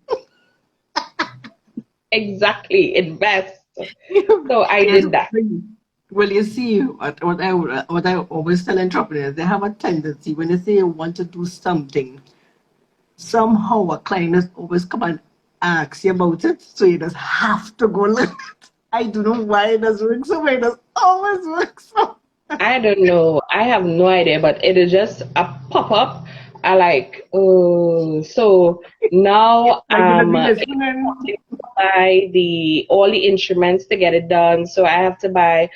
Exactly, invest. So I Yes. did that. Well, you see, what I always tell entrepreneurs, they have a tendency when they say you want to do something, somehow a client is always come and ask you about it, so you just have to go learn it. I don't know why it does work so, but it does always work so. I don't know. I have no idea, but it is just a pop up. I like, oh, so now Like you're gonna be listening. buy the all the instruments to get it done. So I have to buy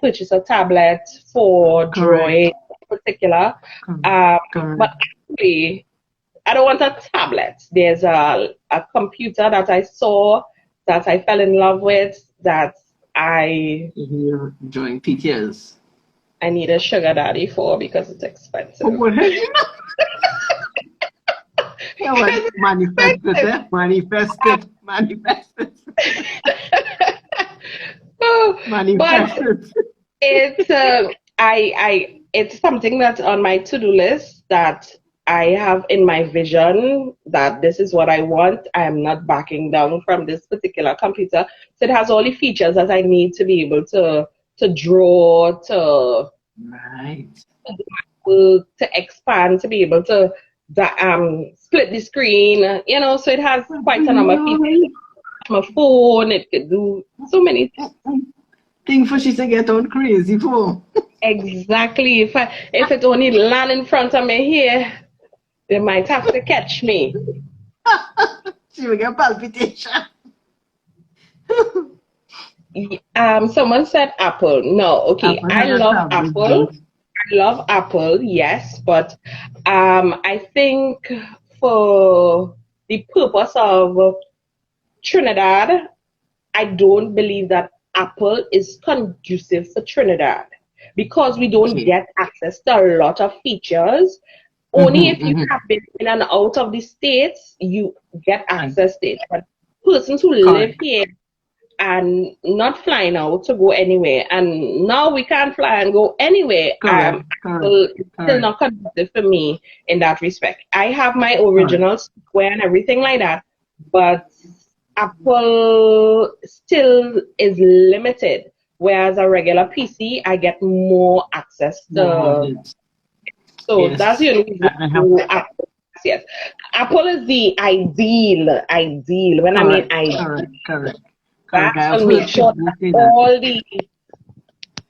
purchase a tablet for Correct. drawing in particular. Correct. Um, but Correct. actually I don't want a tablet. There's a computer that I saw that I fell in love with that You're enjoying PTS. I need a sugar daddy for because it's expensive. Oh, what have you not? Yeah, well, manifest it, eh? Manifest it. Manifest it. Oh, Manifest but it. it's something that's on my to-do list that I have in my vision that this is what I want. I am not backing down from this particular computer. So it has all the features that I need to be able to draw, to Right. work, to expand, to be able to split the screen, so it has quite a number of features. My phone, it could do so many things. Thing for she to get on crazy for. Exactly. If it only land in front of me here, they might have to catch me. She will get palpitation. Someone said Apple. No, okay. Apple I has a love tablet, Apple. good. I love Apple, yes, but I think for the purpose of Trinidad, I don't believe that Apple is conducive for Trinidad because we don't Okay. get access to a lot of features. Only if you have been in and out of the States, you get access to it. But persons who live here and not flying out to go anywhere, and now we can't fly and go anywhere, Apple is still not conducive for me in that respect. I have my original software and everything like that, but Apple still is limited, whereas a regular PC, I get more access to. So Yes. that's the only reason Apple. Yes, Apple is the ideal. When I mean ideal, Correct. to make sure that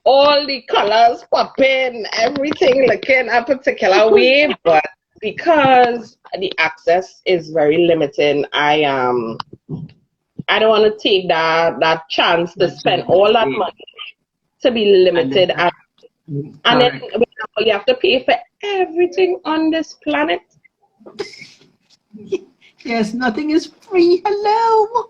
all the colors pop in, everything looking a particular way, but because the access is very limited, I don't want to take that chance to spend all that money to be limited, and then you have to pay for everything on this planet. Yes, nothing is free. Hello.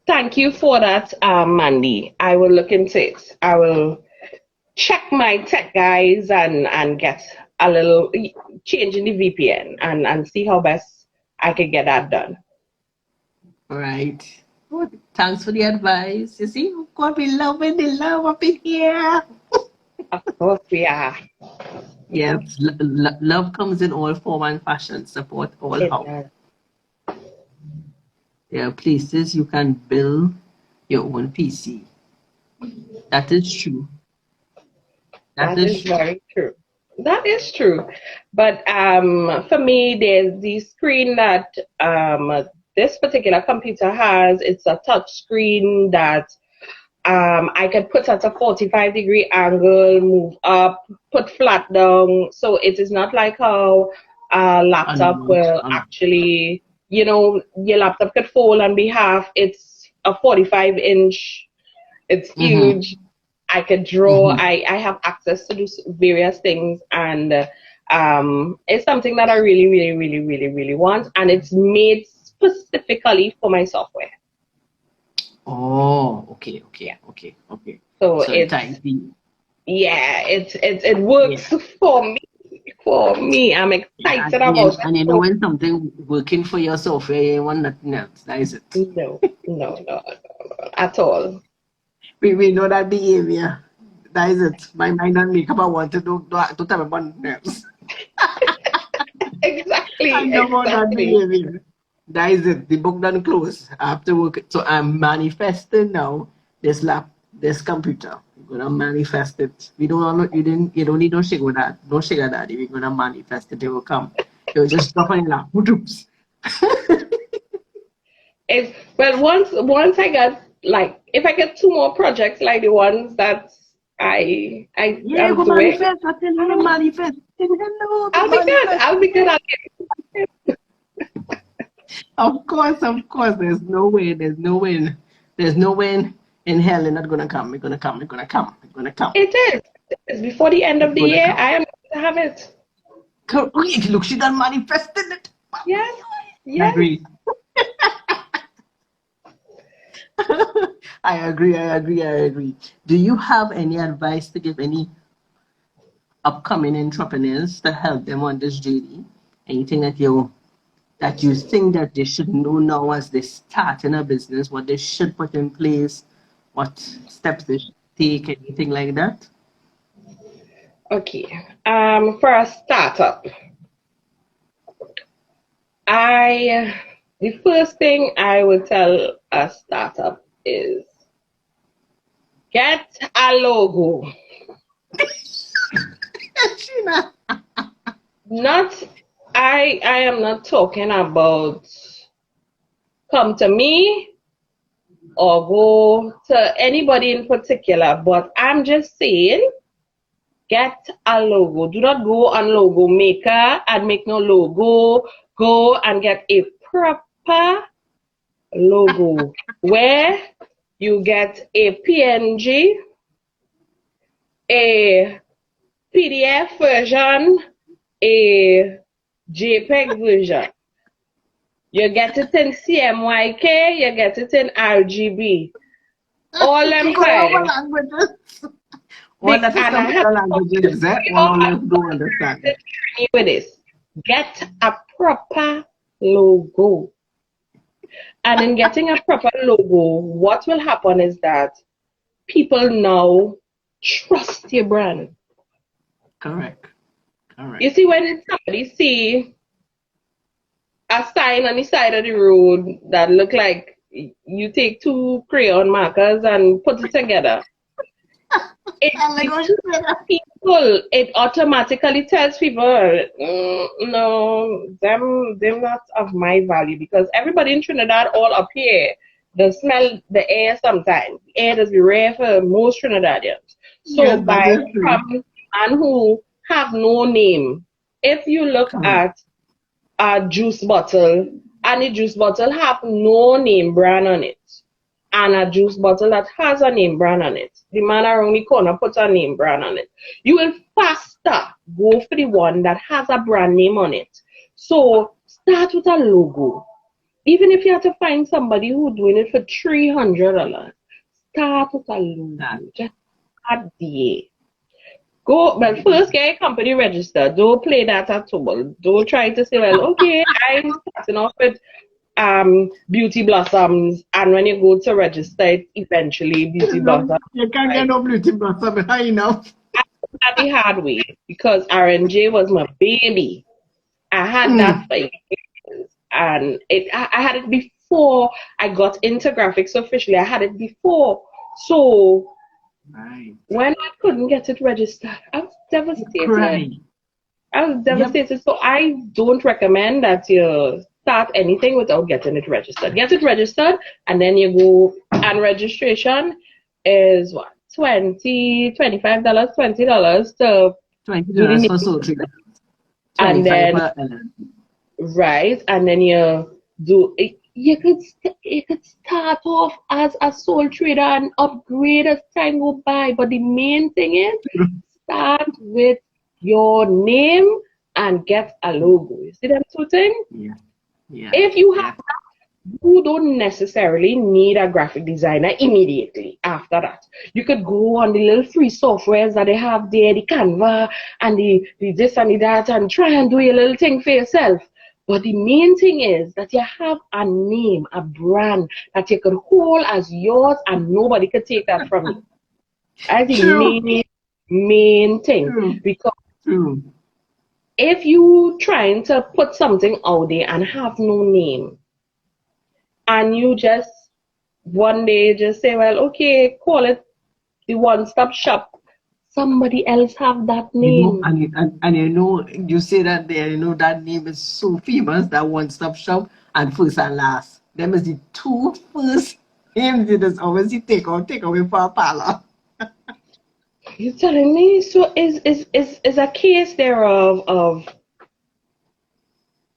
Thank you for that, Mandy. I will look into it. I will check my tech guys and get a little change in the VPN and see how best I can get that done. All right. Good. Thanks for the advice. You see, God, we loving the love up in here. Of course we are. Yes, love comes in all form and fashion. Support all how. There are places you can build your own PC. That is true. That is very true. That is true. But for me, there's the screen that this particular computer has. It's a touch screen that I can put at a 45-degree angle, move up, put flat down. So it is not like how a laptop will actually, your laptop could fold and be half. It's a 45-inch. It's huge. I can draw. I have access to do various things, and it's something that I really, really, really, really, really want, and it's made specifically for my software. Oh, okay. So it's it works for me. For me, I'm excited about it. And you know when something working for your software, you want nothing else. That is it. No, at all. We know that behavior. That is it. My mind and makeup I want to do to tell about else. Exactly. I know about that behavior. That is it. The book done close. I have to work it. So I'm manifesting now this computer. We're gonna manifest it. You don't need no sugar that. No sugar daddy. We're gonna manifest it. It will come. It will just drop on your lap. Oops. Well, once I got if I get 2 more projects like the ones that I'm doing, manifest. Hello, I'll be good at it. Of course. There's no way in hell it's not gonna come. It's gonna come. It is. Before the end of the year, I am going to have it. Look, she done manifested it. Yes. I Yes. agree. I agree. Do you have any advice to give any upcoming entrepreneurs to help them on this journey? Anything that you think that they should know now as they start in a business, what they should put in place, what steps they should take, anything like that? Okay. For a startup, the first thing I would tell a startup is get a logo. Sheena. Not, I am not talking about come to me or go to anybody in particular, but I'm just saying get a logo. Do not go on logo maker and make no logo. Go and get a proper logo where you get a PNG, a PDF version, a JPEG version. You get it in CMYK, you get it in RGB. All them files. All that is And I some have languages, eh? All of don't understand. with this. Get a proper logo. And in getting a proper logo, what will happen is that people now trust your brand. Correct. You see, when somebody see a sign on the side of the road that look like you take two crayon markers and put it together, it automatically tells people, no, them not of my value, because everybody in Trinidad all up here, they smell the air sometimes. The air does be rare for most Trinidadians. So Yes, by from man who have no name, if you look at a juice bottle and the juice bottle have no name brand on it, and a juice bottle that has a name brand on it, the man around the corner puts a name brand on it, you will faster go for the one that has a brand name on it. So start with a logo. Even if you have to find somebody who's doing it for $300, start with a logo. Just start there. Go, well, first get a company registered. Don't play that at all. Don't try to say, well, okay, I'm starting off with Beauty Blossoms, and when you go to register it, eventually Beauty Blossoms. You can't get no Beauty Blossom high enough. At the hard way, because R&J was my baby. I had that for years, and I had it before I got into graphics officially. I had it before, so when I couldn't get it registered, I was devastated. So I don't recommend that you start anything without getting it registered. Get it registered, and then you go, and registration is what? $25, $20 to $20 for sole trader. And then right, and then you do it. You could start off as a sole trader and upgrade as time go by. But the main thing is start with your name and get a logo. You see them two things? Yeah. If you have that, you don't necessarily need a graphic designer immediately after that. You could go on the little free softwares that they have there, the Canva and the this and the that, and try and do a little thing for yourself. But the main thing is that you have a name, a brand that you can hold as yours and nobody can take that from you. That's the main thing. Because if you trying to put something out there and have no name, and you just one day just say, well, okay, call it the one-stop shop, somebody else have that name. And you know, you say that there, you know, that name is so famous, that one-stop shop, and first and last. Them is the two first names you just obviously take away for a parlor. You're telling me? So is a case there of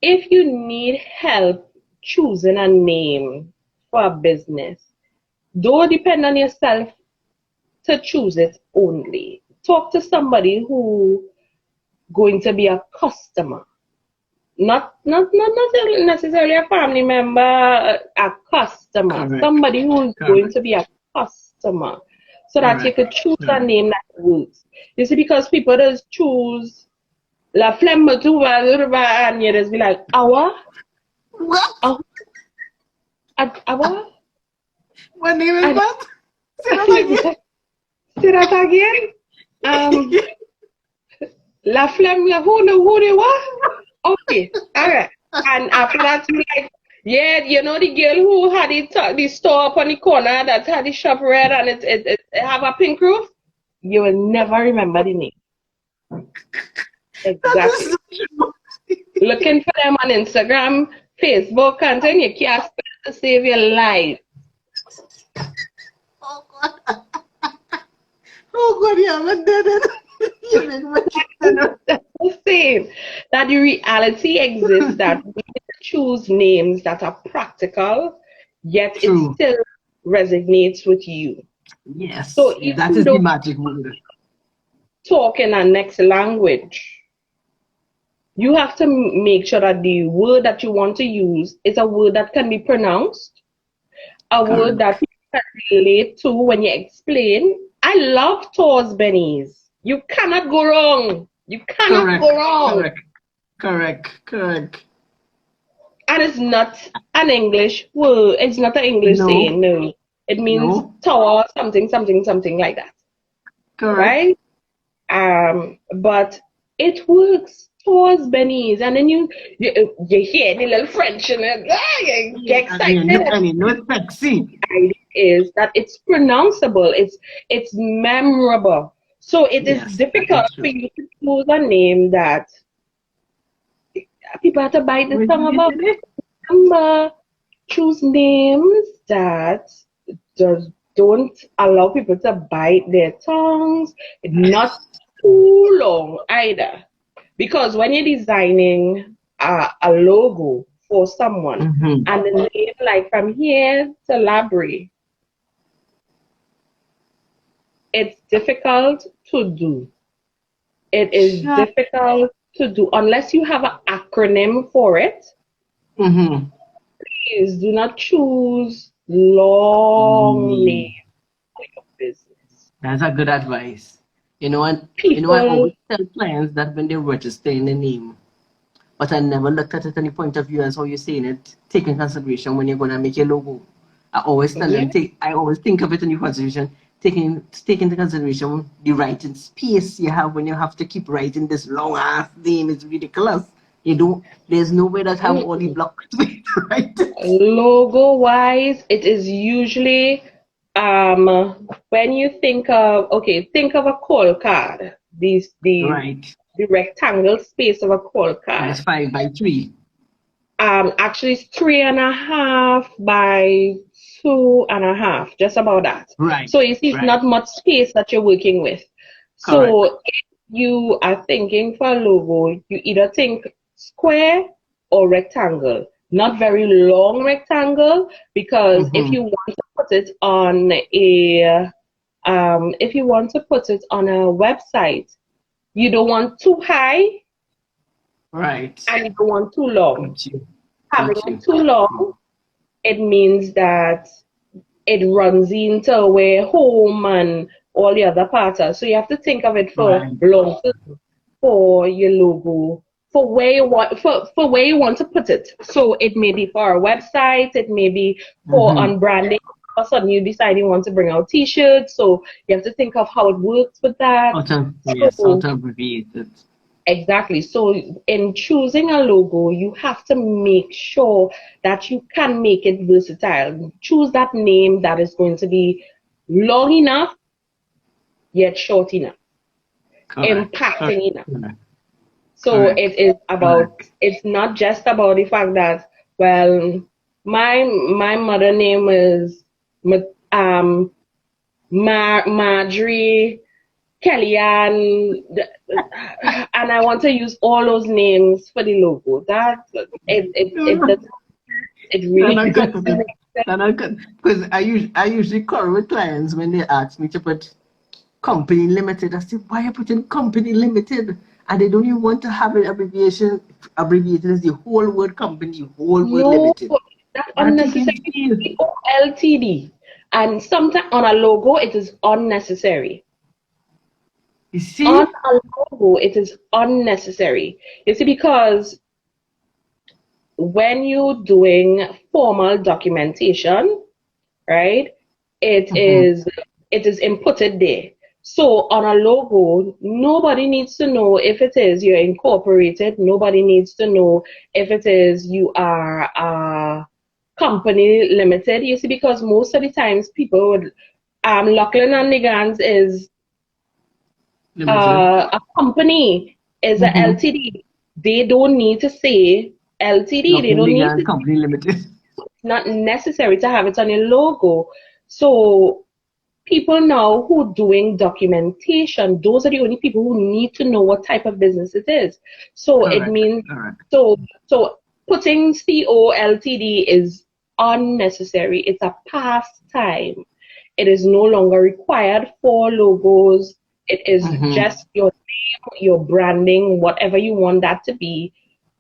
if you need help choosing a name for a business, don't depend on yourself to choose it only. Talk to somebody who going to be a customer. Not necessarily a family member, a customer. Correct. Somebody who's going to be a customer. So that you could choose a name that works. You see, because people just choose La Flemme and you just be like, Awa? What? Awa? What name is that? Say that again? La Flemme, who they what? Okay, all right. And after that, you like, yeah, you know the girl who had the store up on the corner that had the shop red and it have a pink roof? You will never remember the name. Exactly. Looking for them on Instagram, Facebook, and then you can't spell to save your life. Oh God. Oh God, yeah, I'm dead. You make me That's the same. That the reality exists that we choose names that are practical, yet True. it still resonates with you. Yes. So That is the magic word. Talk in a next language, you have to make sure that the word that you want to use is a word that can be pronounced, a word that people can relate to when you explain. I love Tours Benny's. You cannot go wrong. You cannot go wrong. Correct. And it's not an English word. It's not an English saying. No. It means tower, something like that. Correct. Right? But it works. Tours Benny's, and then you hear the little French and you get excited. And you know it's sexy. Idea is that it's pronounceable, it's memorable. So it is difficult for you to choose a name that people have to bite the tongue about. Remember, choose names that don't allow people to bite their tongues. Not too long either. Because when you're designing a logo for someone and the name like from here to Labry, it's difficult to do. It is difficult to do unless you have an acronym for it. Please do not choose long names for your business. That's a good advice. I always tell clients that when they register in the name, but I never looked at it any point of view as how you're saying it, take in consideration when you're gonna make your logo. I always tell them I always think of it in your consideration, take into consideration the writing space you have when you have to keep writing this long ass name. It's ridiculous. There's no way that have all the blocks to write it. Logo wise, it is usually when you think of a call card. The rectangle space of a call card. It's 5 by 3. Actually it's 3.5 by 2.5, just about that. Right. So you see, it's not much space that you're working with. So if you are thinking for a logo, you either think square or rectangle. Not very long rectangle, because if you want to put it on a website, you don't want too high, right, and you don't want too long. Having it too long, it means that it runs into where home and all the other parts are. So you have to think of it for long term, for your logo, for where you want to put it. So it may be for a website, it may be for on branding. All of a sudden you decide you want to bring out t-shirts, so you have to think of how it works with that. How to abbreviate it. Exactly. So in choosing a logo, you have to make sure that you can make it versatile. Choose that name that is going to be long enough, yet short enough. Impacting enough. So it is about, it's not just about the fact that, well, my mother name is Marjorie Kellyanne, and I want to use all those names for the logo. That it really doesn't make sense. Because I usually quarrel with clients when they ask me to put company limited. I say, why are you putting company limited? and they don't even want to have an abbreviated as the whole word company, whole word No, limited. that's That taking unnecessary. space. LTD. And sometimes on a logo, it is unnecessary. You On see? a logo, it is unnecessary. You see, because when you're doing formal documentation, right, it Mm-hmm. is it is inputted there. So on a logo, nobody needs to know if it is you're incorporated. Nobody needs to know if it is you are a company limited. You see, because most of the times people would Lachlan and Nigans is Limited. a company, is a Mm-hmm. LTD. They don't need to say LTD. They don't Local need and to, company limited. not necessary to have it on your logo. So people now who doing documentation, those are the only people who need to know what type of business it is. So it Correct. means, Correct. so putting COLTD is unnecessary. It's a pastime. It is no longer required for logos. It is Mm-hmm. just your name, your branding, whatever you want that to be.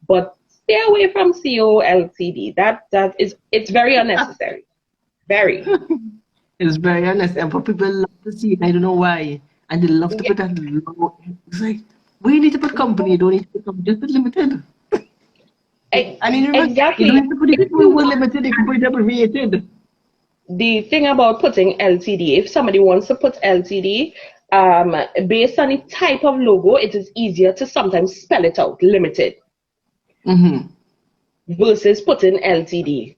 But stay away from COLTD. That is, it's very unnecessary. Very. It's very honest, and for people love to see it. I don't know why, and they love to Yeah. put that low. It's like, we need to put company. You don't need to put company. Just put limited. And you remember, you don't Exactly. have to put the If full you word want limited. You can put it abbreviated. the thing about putting LTD, if somebody wants to put LTD, based on the type of logo, it is easier to sometimes spell it out, limited, Mm-hmm. versus putting LTD.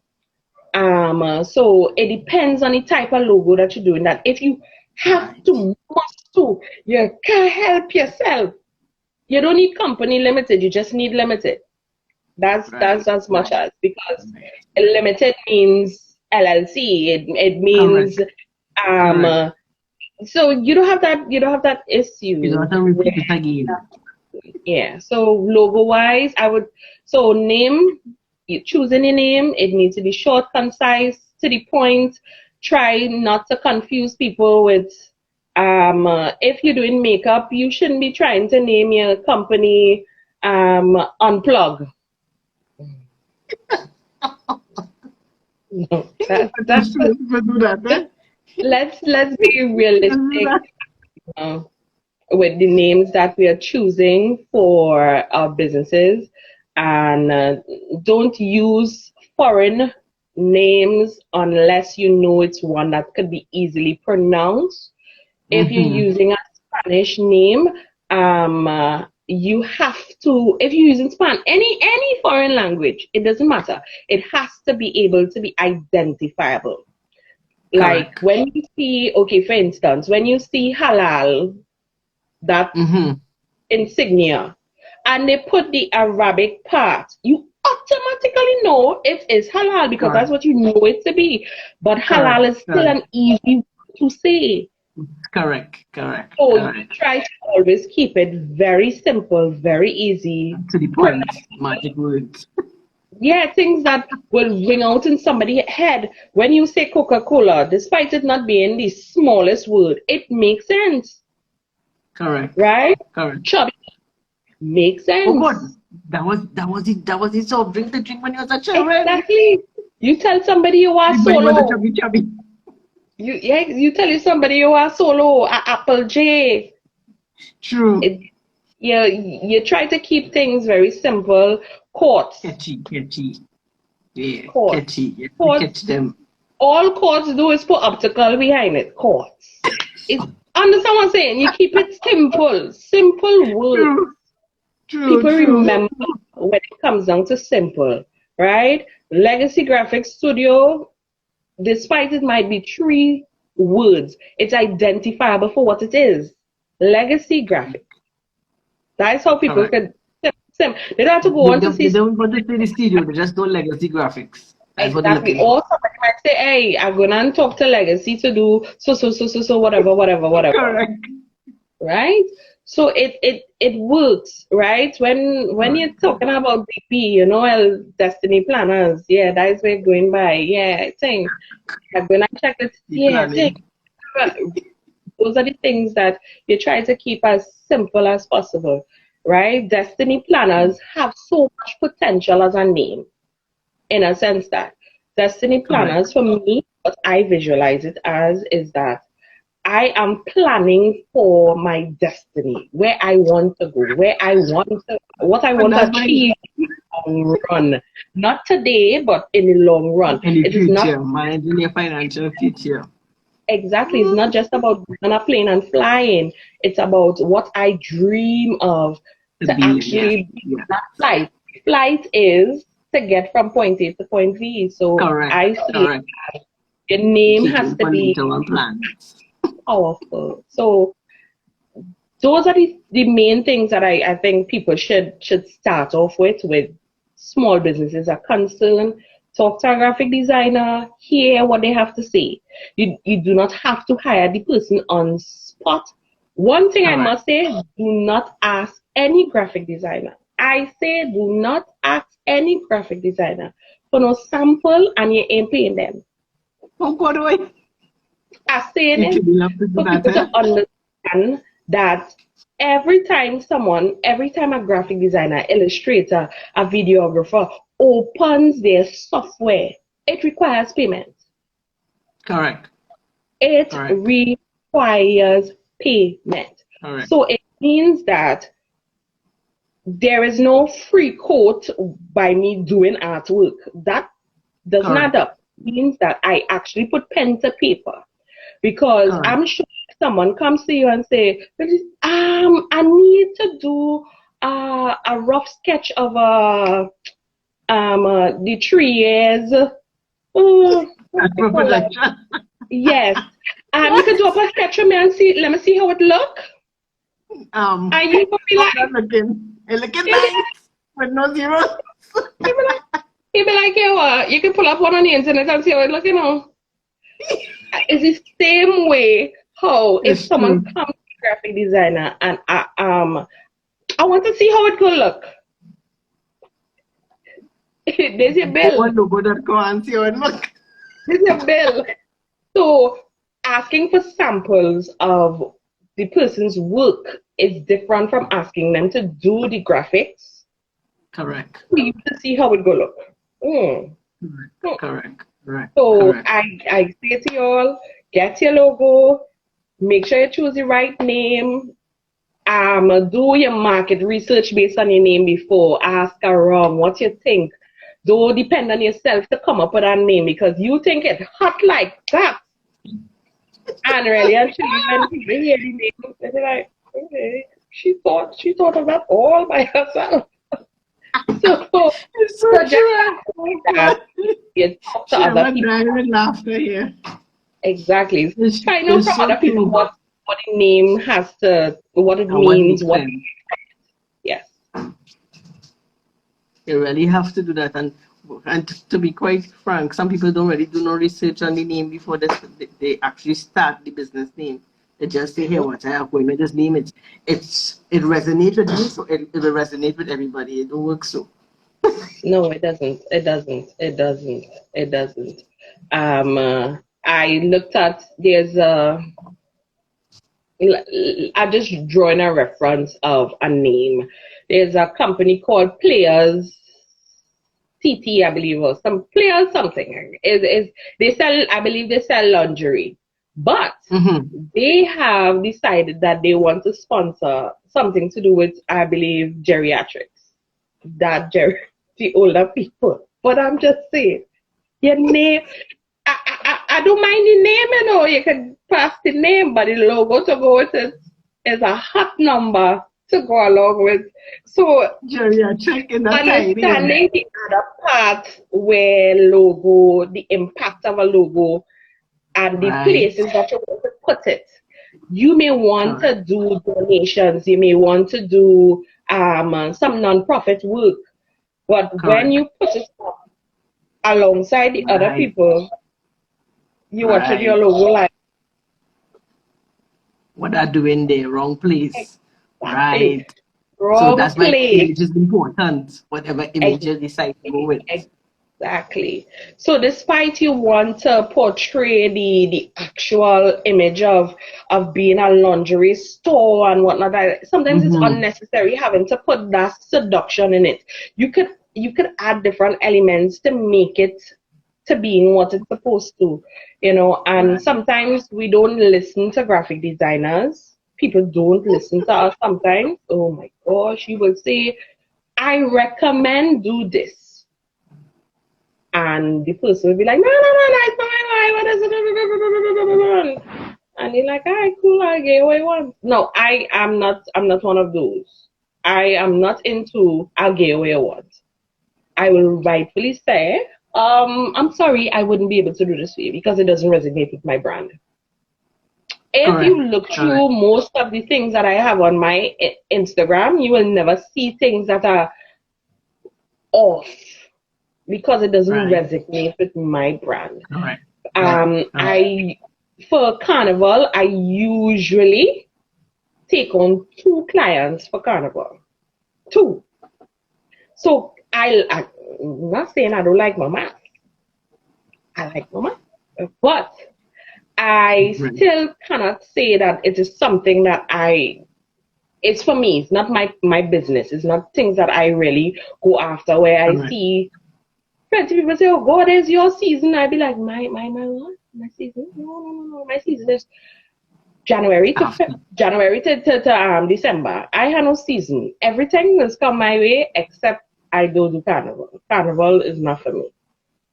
So it depends on the type of logo that you're doing. That if you have Right. to, must to, you can't help yourself. You don't need company limited. You just need limited. That's Right. as much Right. as, because Right. limited means LLC. It means Correct. um. Correct. uh, so you don't have that You don't issue have to with, repeat it again. yeah. So logo wise, I would, so name, you choosing a name, it needs to be short, concise, to the point. Try not to confuse people with if you're doing makeup, you shouldn't be trying to name your company Unplug. No, that's That's true. People do that, eh? let's be People do realistic that. uh, with the names that we are choosing for our businesses, and don't use foreign names unless you know it's one that could be easily pronounced. If you're Mm-hmm. using a Spanish name, you have to, if you're using any foreign language, it doesn't matter. It has to be able to be identifiable. Like Correct. when you see, okay, for instance, when you see halal, that Mm-hmm. insignia, and they put the Arabic part, you automatically know it is halal because that's Correct. what you know it to be. But halal Correct. is still Correct. an easy word to say. Correct. Correct. So you Correct. try to always keep it very simple, very easy. To the point. Magic words. Yeah, things that will ring out in somebody's head. When you say Coca-Cola, despite it not being the smallest word, it makes sense, Correct. right? Correct. Chubby makes Oh God, sense. that was the soft drink to drink when you was a children. Exactly. You tell somebody you are Everybody was a solo. chubby chubby. You tell somebody you are solo, a Apple J. True. It, you try to keep things very simple. Quartz, Catchy, catchy. Yeah, catchy. quartz, You have to catch quartz. them. All quartz do is put optical behind it. Quartz. It's, understand what I'm saying? You keep it simple, simple words. True, true, People true. remember when it comes down to simple, right? Legacy Graphics Studio, despite it might be three words, it's identifiable for what it is. Legacy Graphics. That's how people Correct. can they don't have to go They on to don't, they see don't want to say the studio. They just know legacy graphics. That's what they're exactly. looking for. Or somebody might say, "Hey, I'm gonna talk to Legacy to do so, whatever, whatever, whatever." Correct. Right? So it works, right? When Correct. you're talking about DP, Destiny Planners, yeah, that's where it's going by. Yeah, I think I'm gonna check it. The Yeah, I think planning. those are the things that you try to keep as simple as possible, right? Destiny planners have so much potential as a name, in a sense that destiny Correct. planners, for me, what I visualize it as is that I am planning for my destiny, where I want to go, what I And want to that's my achieve in the long run. Not today, but in the long run. in the It is not future, managing your financial future. exactly, it's not just about being on a plane and flying. It's about what I dream of To to be, yeah, actually be yeah. that flight. Flight is to get from point A to point B. So Correct, I see correct. your name has Keeping to for be later on plans. powerful. So those are the main things that I think people should start off with small businesses are concerned. Talk to a graphic designer, hear what they have to say. You do not have to hire the person on spot. One thing I Correct. must say, do not ask any graphic designer. I say do not ask any graphic designer for no sample and you ain't paying them. Oh, God, wait. I'm saying You it should love to do for that, people eh? to understand that every time a graphic designer, illustrator, a videographer opens their software, it requires payment. Correct, It correct, requires payment. correct. So it means that there is no free quote by me doing artwork. That doesn't add Correct. up. It means that I actually put pen to paper. Because Correct. I'm sure if someone comes to you and say, I need to do a rough sketch of the 3 years. What That's do you perfect call that? lecture. Yes. You can do a sketch of me and see. Let me see how it look. And you will be How's like, that looking? It looking you'll be nice with no zeros. you'll be like, you'll be like, yeah, what? You can pull up one on the internet and see how it look. It's the same way how if It's someone true. comes to a graphic designer and I want to see how it could look. There's your Go bill. on logo.com and see how it look. There's your bill. So asking for samples of the person's work is different from asking them to do the graphics Correct. for you to see how it go look. Mm. Correct. Correct. Correct. So Correct. I say to y'all, get your logo, make sure you choose the right name. Do your market research based on your name before. Ask around what you think. Don't depend on yourself to come up with a name because you think it's hot like that. And really, actually, when people hear the name, they're like, okay, she thought of that all by herself. So, It's so so just true. Oh, that God. you talk to other Sherman people. dying with laughter here. Exactly. Find out It's from so other people true. what the name has to, what it And what means, makes what, sense. yes. You really have to do that. And to be quite frank, some people don't really do no research on the name before they actually start the business name. They just say, "Hey, what I have going with this name? It resonates with me, so it will resonate with everybody. It don't work so." No, it doesn't. It doesn't. It doesn't. It doesn't. I looked at I just drawing a reference of a name. There's a company called Players TT, I believe, or some Players something. Is they sell? I believe they sell lingerie, but Mm-hmm. they have decided that they want to sponsor something to do with, I believe, geriatrics. The older people. But I'm just saying, your name. I don't mind the name, you know. You can pass the name, but the logo to go with it is a hot number to go along with. So Geriatric in that tiny. understanding the other part where logo, the impact of a logo, and the Right. places that you want to put it. You may want Correct. to do donations. You may want to do some non-profit work. But when Correct. you put it alongside the other Right. people, you watch it, your Right. logo like What are doing there? Wrong place. exactly Right. So wrong that's why place. image is important. Whatever image you decide to go with. Exactly. So despite you want to portray the actual image of being a lingerie store and whatnot, sometimes it's Mm-hmm. unnecessary having to put that seduction in it. You could add different elements to make it to being what it's supposed to, and Right. sometimes we don't listen to graphic designers. People don't listen to us sometimes. Oh my gosh, you will say, I recommend do this. And the person will be like, no, no, no, no, it's not my wife. What is it? And you're like, all right, cool, I get what you want. No, I'm not one of those. I am not into I'll get what you want. I will rightfully say, I'm sorry, I wouldn't be able to do this for you because it doesn't resonate with my brand. If Correct. you look Correct. through most of the things that I have on my Instagram, you will never see things that are off because it doesn't Right. resonate with my brand. Correct. Correct. Correct. I for Carnival, I usually take on 2 clients for Carnival. 2. So I'm not saying I don't like my math. I like my math. But I Right. still cannot say that it is something that it's for me. It's not my business. It's not things that I really go after where I Correct. see plenty of people say, oh God, it's your season. I'd be like, my what? My season? No, no, no, no. My season is January to After. January to December. I have no season. Everything has come my way except I don't do carnival. Carnival is not for me.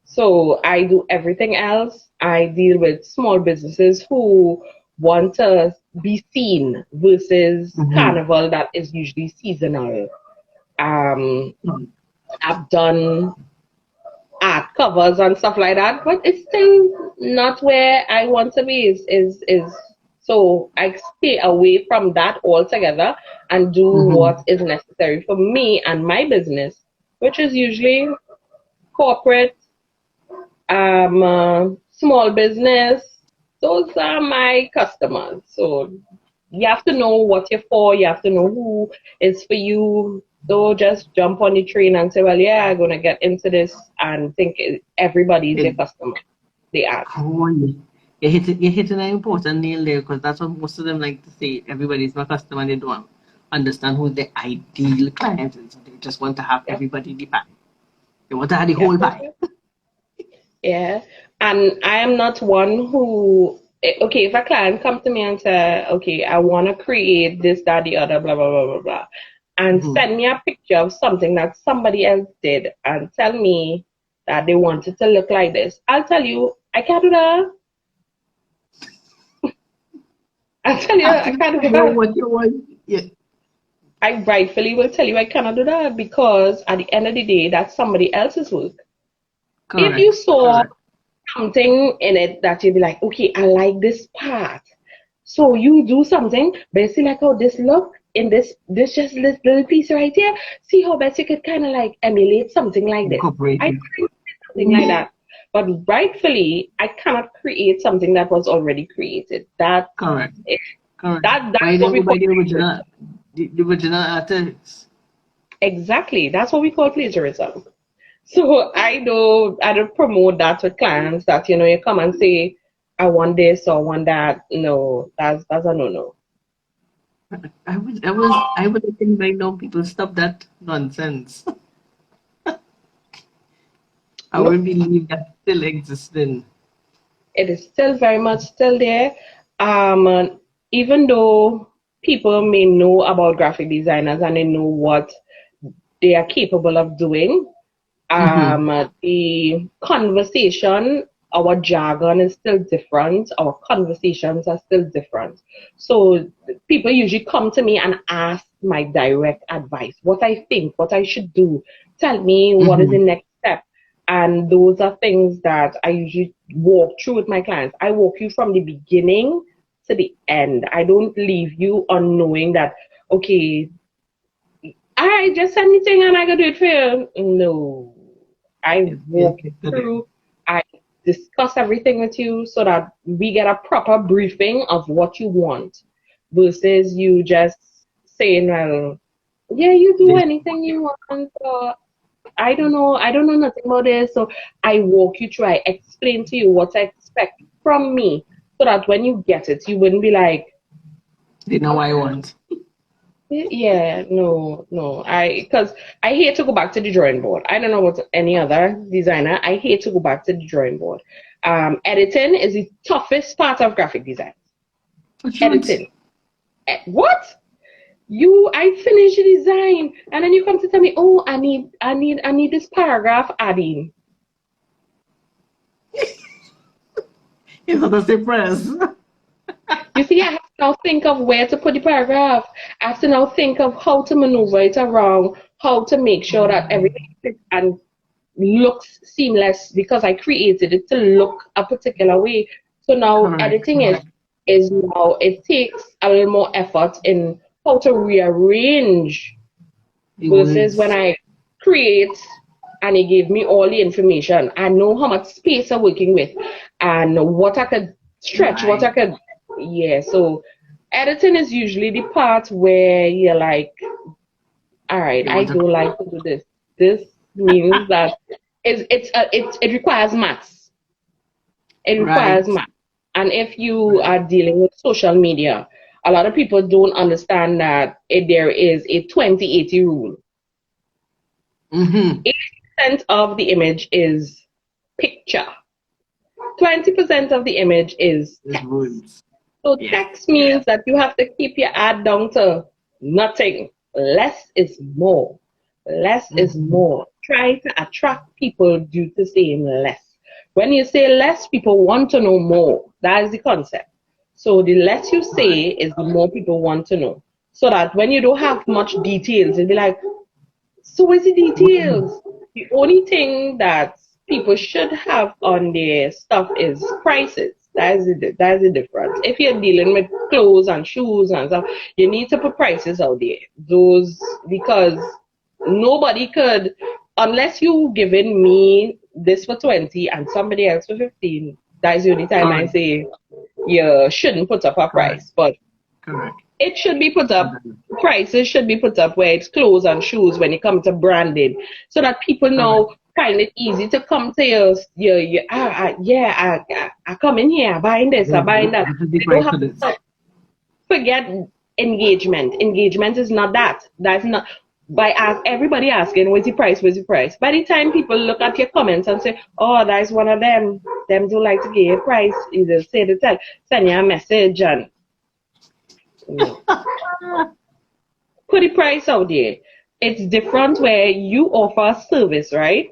So I do everything else. I deal with small businesses who want to be seen versus Mm-hmm. carnival that is usually seasonal. Um, Mm-hmm. I've done art covers and stuff like that, but it's still not where I want to be. Is so I stay away from that altogether and do Mm-hmm. what is necessary for me and my business, which is usually corporate, small business. Those are my customers. So you have to know what you're for. You have to know who is for you. Don't just jump on the train and say, well, yeah, I'm going to get into this and think everybody is your It, customer. They are. oh, you're hitting an important nail there because that's what most of them like to say. Everybody's my customer and they don't understand who the ideal client is. They just want to have Yep, everybody in the pie. They want to have the yep, whole yep, pie. yep. Yeah. And I am not one who, okay, if a client come to me and say, okay, I want to create this, that, the other, blah, blah, blah, blah, blah, and Mm-hmm. send me a picture of something that somebody else did and tell me that they want it to look like this, I'll tell you, I can't do that. I'll tell you, I After can't do know that. what you want. Yeah. I rightfully will tell you I cannot do that because at the end of the day, that's somebody else's work. If you Correct. saw Correct. something in it that you'd be like, okay, I like this part. So you do something, but see like how this look in this just this little piece right here. See how best you could kind of like emulate something like this. I Incorporated. could do something like that. But rightfully, I cannot create something that was already created. Correct. Eh, Correct. that's Why what don't we go call by the plagiarism. original, the original artist? Exactly. That's what we call plagiarism. So I don't promote that with clients that you come and say I want this or want that. No, that's a no. I would think by now people stop that nonsense. I wouldn't Nope. believe that still existing. It is still very much still there. Even though people may know about graphic designers and they know what they are capable of doing, Mm-hmm. the conversation, our jargon is still different. Our conversations are still different. So people usually come to me and ask my direct advice, what I think, what I should do. Tell me what is the Mm-hmm. next step. And those are things that I usually walk through with my clients. I walk you from the beginning to the end. I don't leave you unknowing that, okay, I just send me thing and I can do it for you. No, I Yes, walk you correct. through. I discuss everything with you so that we get a proper briefing of what you want versus you just saying, well, yeah, you do This, anything you want. I don't know nothing about this. So I walk you through, I explain to you what to expect from me, so that when you get it, you wouldn't be like, They know what I want. yeah, no, because I hate to go back to the drawing board. I don't know what any other designer. I hate to go back to the drawing board. Editing is the toughest part of graphic design. Editing. What? I finish the design and then you come to tell me, oh, I need this paragraph adding. It's not a surprise. You see, I have to now think of where to put the paragraph. I have to now think of how to maneuver it around, how to make sure that everything fits and looks seamless, because I created it to look a particular way. So now editing is now, it takes a little more effort in how to rearrange versus when I create and it gave me all the information. I know how much space I'm working with and what I could stretch, what I could, so editing is usually the part where you're like, all right, I do like to do this. This means that it requires maths. It requires maths. And if you are dealing with social media, a lot of people don't understand that there is a 20-80 rule. 80% of the image is picture. 20% of the image is text. So text means that you have to keep your ad down to nothing. Less is more. Less is more. Try to attract people due to saying less. When you say less, people want to know more. That is the concept. So the less you say is the more people want to know. So that when you don't have much details, it'll be like, so where's the details? The only thing that people should have on their stuff is prices. That's the difference. If you're dealing with clothes and shoes and stuff, you need to put prices out there. Because nobody could, unless you giving me this for 20 and somebody else for 15. That's the only time I say you shouldn't put up a price. But it should be put up. Prices should be put up where it's clothes and shoes when it comes to branding, so that people know, find it easy to come to I come in here, buying this, or buying that. They don't have to forget engagement. Engagement is not that. That's not by everybody asking, what's the price, what's the price? By the time people look at your comments and say, oh, that's one of them do like to give a price, either say the tell, send you a message and put the price out there. It's different where you offer a service, right?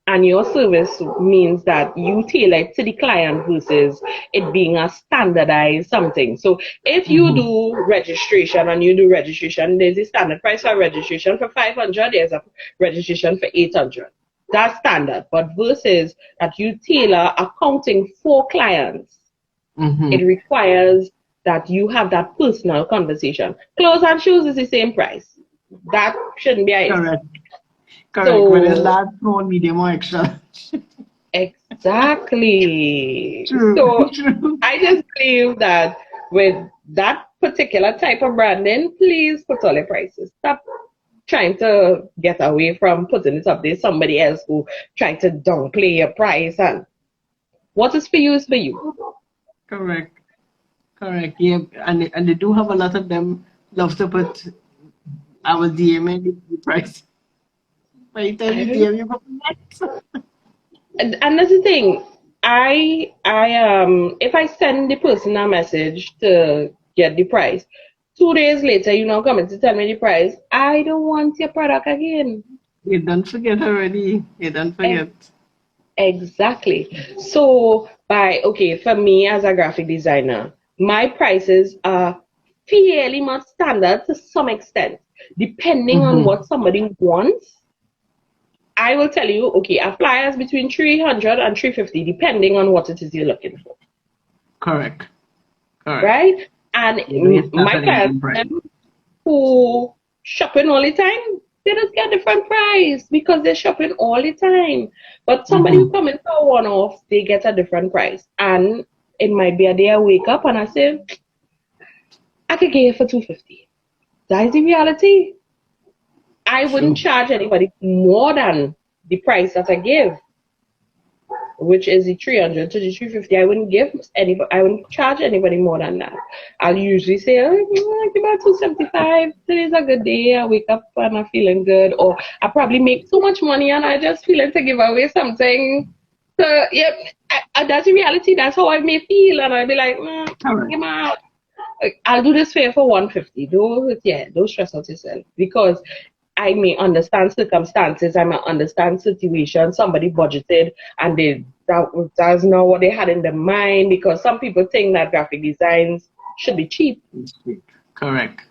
And your service means that you tailor it to the client versus it being a standardized something. So if you do registration and you do registration, there's a standard price for registration for 500, there's a registration for 800. That's standard. But versus that you tailor accounting for clients, it requires that you have that personal conversation. Clothes and shoes is the same price. That shouldn't be correct. So, when it's large, small, medium, or extra. Exactly. True. So I just believe that with that particular type of branding, please put all the prices. Stop trying to get away from putting it up there. Somebody else who try to downplay your price, and what is for you is for you. Correct. Yeah, and they do have a lot of them love to put our DM in the price. By the time you DM, you go next. And that's the thing. If I send the person a message to get the price, 2 days later, you know, coming to tell me the price, I don't want your product again. You don't forget already. You don't forget. Exactly. So for me as a graphic designer, my prices are fairly much standard to some extent, depending on what somebody wants. I will tell you, a flyer is between 300 and 350, depending on what it is you're looking for. Correct. Right? And my clients who shopping all the time, they just get a different price because they're shopping all the time. But somebody who come in for a one-off, they get a different price. And it might be a day I wake up and I say, I could get it for $250. That is the reality. I wouldn't charge anybody more than the price that I give, which is the 300 to the 350. I wouldn't charge anybody more than that. I'll usually say, oh, give about 275. Today's a good day. I wake up and I'm feeling good. Or I probably make so much money and I just feel like to give away something. So, yeah, that's the reality. That's how I may feel. And I'll be like, give me out. I'll do this for 150. Don't stress out yourself. Because I may understand circumstances, I may understand situations. Somebody budgeted and that's not what they had in their mind, because some people think that graphic designs should be cheap. Correct.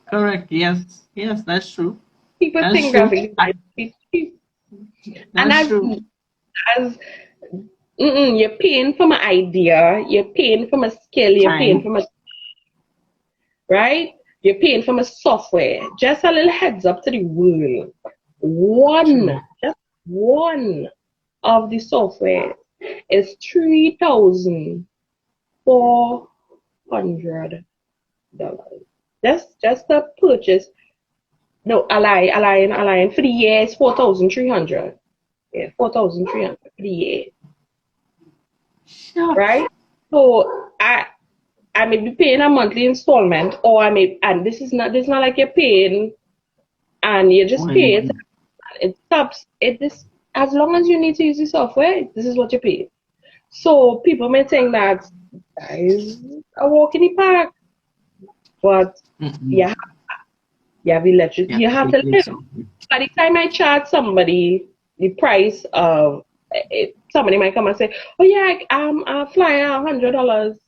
Yes, that's true. People that's think true. graphic design should be cheap. That's true. You're paying for my idea, you're paying for my skill, you're paying for my, right? You're paying for my software. Just a little heads up to the world. Just one of the software is $3,400. Just the purchase. No, a lie. For the year is 4,300. Yeah, 4,300 for the year. Sure. Right? So I may be paying a monthly installment, or and this is not like you're paying and you just pay it. It stops. As long as you need to use the software, this is what you pay. So people may think that is a walk in the park, but you have electricity. You have to live. By the time I charge somebody the price of it, somebody might come and say, "Oh yeah, a flyer, $100."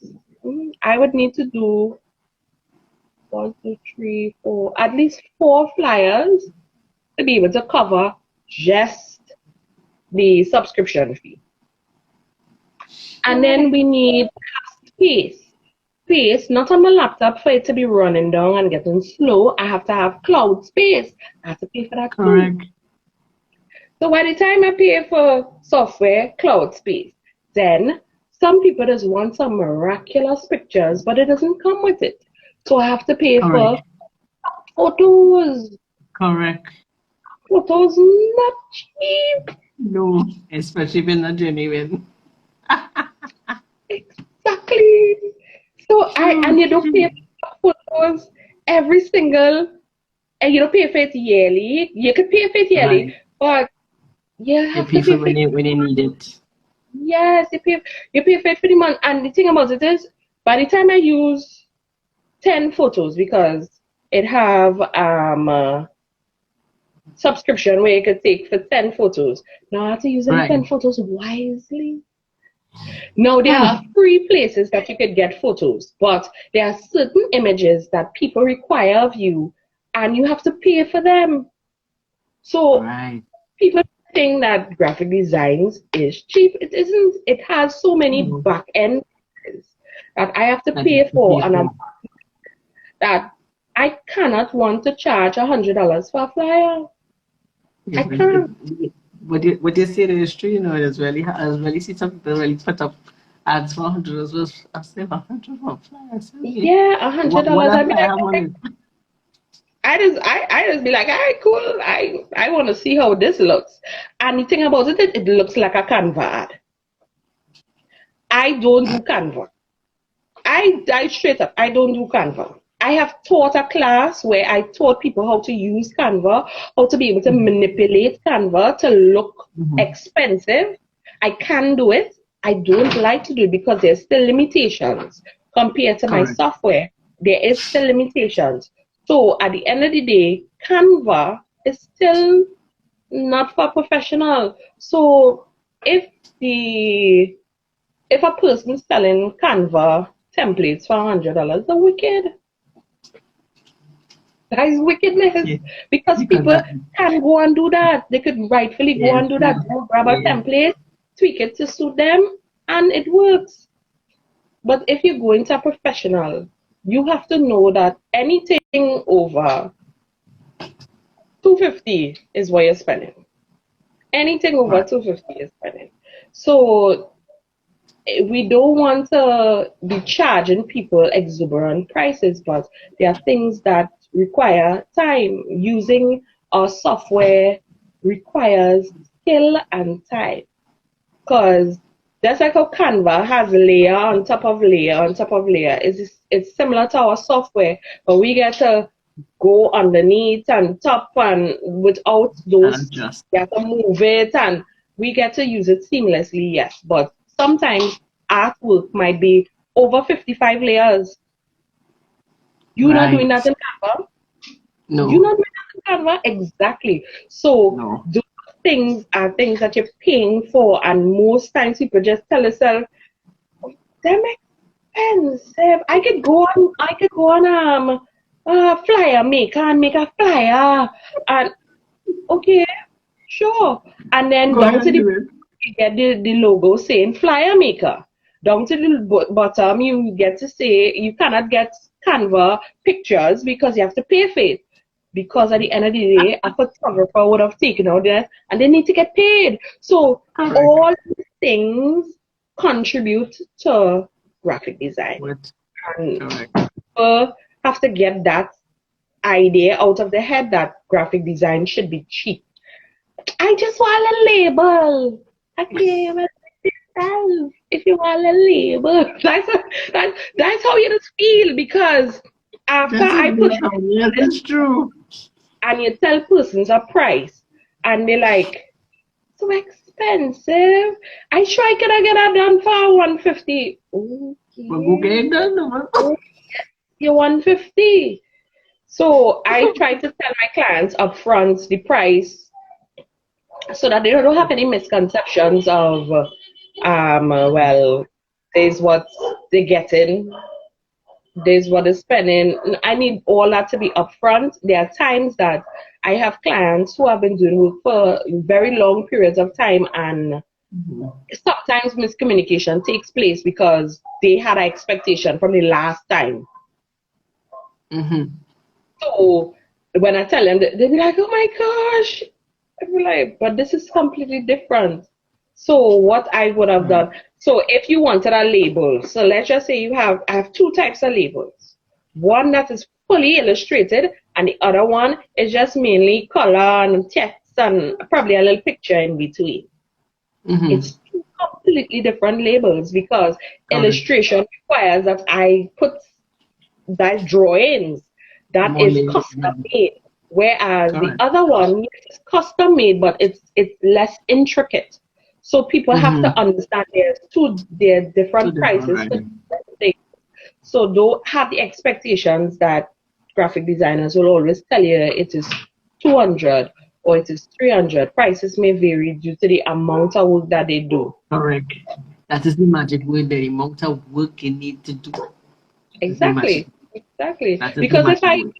I would need to do 1, 2, 3, 4, at least 4 flyers to be able to cover just the subscription fee. And then we need space, not on my laptop for it to be running down and getting slow. I have to have cloud space. I have to pay for that. Correct. Too. So by the time I pay for software, cloud space, then some people just want some miraculous pictures, but it doesn't come with it. So I have to pay for photos. Correct. Photos not cheap. No, especially if you're not genuine. Exactly. So and you don't pay for photos every single, and you don't pay for it yearly. You could pay for it yearly, but you have to pay for it when you need it. Yes, you pay for it for the month. And the thing about it is, by the time I use 10 photos, because it have subscription where you could take for 10 photos. Now I have to use them 10 photos wisely. Now there are free places that you could get photos, but there are certain images that people require of you, and you have to pay for them. So people think that graphic designs is cheap. It isn't. It has so many back end that I have to pay for, and that I cannot want to charge $100 for a flyer. I can't. What you say is true, it's really see some people really put up ads for $100. I say $100 for flyers. Yeah, $100. I just be like, all right, cool. I want to see how this looks. And the thing about it looks like a Canva ad. I don't do Canva. I straight up, I don't do Canva. I have taught a class where I taught people how to use Canva, how to be able to manipulate Canva to look expensive. I can do it. I don't like to do it because there's still limitations compared to my software. There is still limitations. So at the end of the day, Canva is still not for professional. So if a person is selling Canva templates for $100, they're wicked. That is wickedness. Because people can go and do that. They could rightfully go and do that. Grab a template, tweak it to suit them, and it works. But if you go into a professional, you have to know that anything over $250 is what you're spending. Anything over $250 is spending. So we don't want to be charging people exuberant prices, but there are things that require time. Using our software requires skill and time. Because just like how Canva has layer on top of layer on top of layer, it's similar to our software, but we get to go underneath and top and without those, Just we have to move it and we get to use it seamlessly, yes. But sometimes artwork might be over 55 layers. You're not doing that in Canva? no, You're not doing that in Canva? Exactly. So no. those things are things that you're paying for, and most times people just tell themselves, they're expensive. I could go on flyer maker and make a flyer and okay, sure. And then Go down ahead to and the do it. you get the logo saying flyer maker. Down to the bottom you get to say you cannot get Canva pictures because you have to pay for it. Because at the end of the day, a photographer would have taken out there and they need to get paid. So Correct. all these things contribute to graphic design. What? And Correct. people have to get that idea out of their head that graphic design should be cheap. I just want a label. Okay, well, yourself. If you want a label, that's how you just feel because after That's I put it. Yes, it's true. and you tell persons a price and they're like, so expensive. I sure I could get that done for 150. But go get Okay. it done, man. You're 150. So I try to tell my clients upfront the price so that they don't have any misconceptions of well, there's what they're getting, there's what they're spending. I need all that to be upfront. There are times that I have clients who have been doing work for very long periods of time, and sometimes miscommunication takes place because they had an expectation from the last time. Mm-hmm. So when I tell them, they'll be like, "Oh my gosh!" I'll be like, "But this is completely different." So what I would have Right. done. So if you wanted a label, so let's just say I have two types of labels. One that is fully illustrated, and the other one is just mainly color and text and probably a little picture in between. Mm-hmm. It's two completely different labels because Correct. illustration requires that I put that drawings that More is labor. custom made, whereas the Correct. other one is custom made, but it's less intricate. So people have Mm-hmm. to understand there are Two different different, prices right? for different things. So don't have the expectations that graphic designers will always tell you it is 200 or it is 300. Prices may vary due to the amount of work that they do. Correct. That is the magic word. The amount of work you need to do. That is the magic. Exactly. Exactly. That is the Because magic word.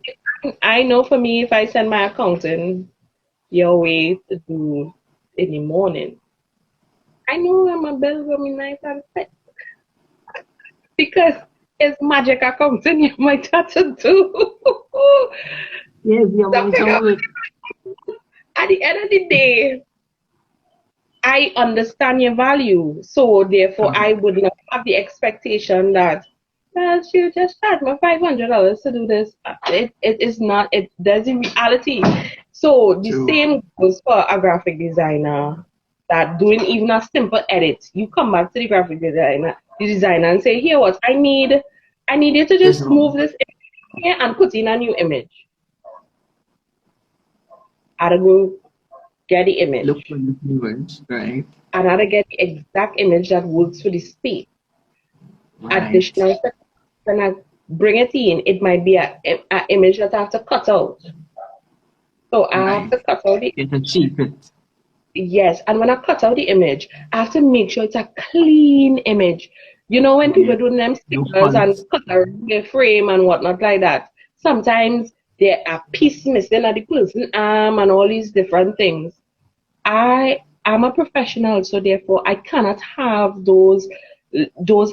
I know for me, if I send my accountant your way to do in the morning, I know where my bills will be nice and set. Because it's magic accounting you might have to do. Yes, the The amount of figure. work. At the end of the day, I understand your value. So therefore I Correct. would not have the expectation that well, she just charged me $500 to do this. It is not there's a reality. So the True. same goes for a graphic designer that doing even a simple edit. You come back to the designer and say, here what I need you to This just move one. this image here and put in a new image. I'll go get the Look image. for the keywords, right? And I'll get the exact image that works for the space. Right. Additional steps, when I bring it in, it might be a image that I have to cut out. So I have Right. to cut out the Get a cheap it. yes, and when I cut out the image, I have to make sure it's a clean image. You know, when Yeah. people do them No stickers and fonts. cut around their frame and whatnot like that, sometimes there are pieces missing at the person arm and all these different things. I am a professional, so therefore I cannot have those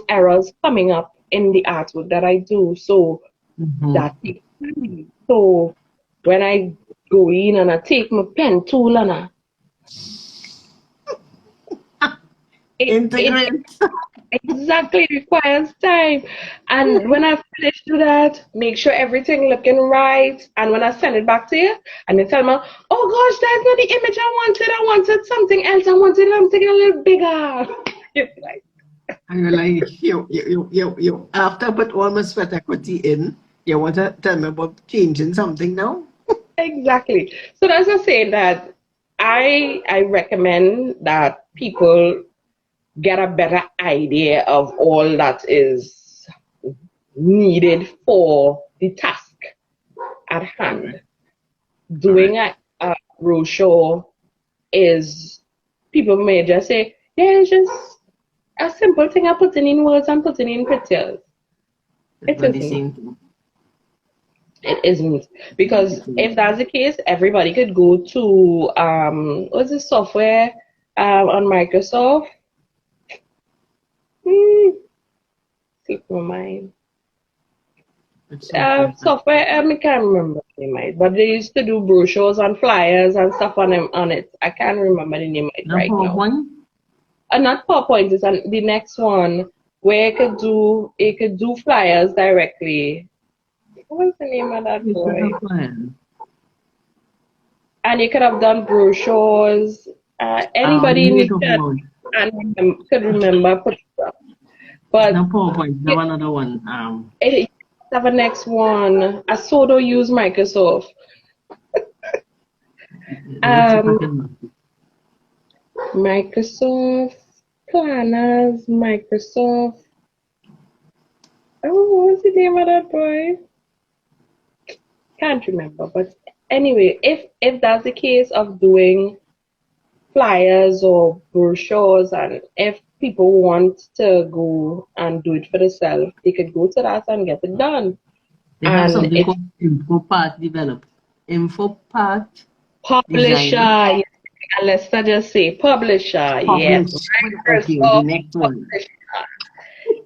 errors coming up in the artwork that I do. So Mm-hmm. that takes time. So when I go in and I take my pen tool and I it Integrate. exactly requires time. And when I finish do that, make sure everything looking right. And when I send it back to you, and they tell me, oh gosh, that's not the image I wanted. I wanted something else. I wanted something a little bigger. It's like, And you're like, after I put all my sweat equity in, you want to tell me about changing something now? exactly. So that's just saying that I recommend that people get a better idea of all that is needed for the task at All right. hand. All right. Doing a brochure is, people may just say, yeah, it's just a simple thing of putting in words and putting in pictures. It's It not the isn't. same thing. It isn't. Because It's not if that's the case, everybody could go to what's the software on Microsoft? Hmm, slip my mind. it's software. Software, I can't remember the name of it, but they used to do brochures and flyers and stuff on it. I can't remember the name of it Now right now. PowerPoint. Not PowerPoint is the next one where it could do flyers directly. What's the name of that It's boy? a plan. And you could have done brochures. Anybody in You the talk chat about and could remember put stuff. it's not But PowerPoint. you, Now another one. you have a next one. I sort of use Microsoft. Let's see if I Um, can. Microsoft Planners, Microsoft. Oh, what's the name of that boy? Can't remember. But anyway, if that's the case of doing flyers or brochures, and if people want to go and do it for themselves, they could go to that and get it done. They have And something if called info part developed. Info part publisher, designer. yes, and let's not just say publisher, yes, Publish. Okay, the Microsoft next one. publisher.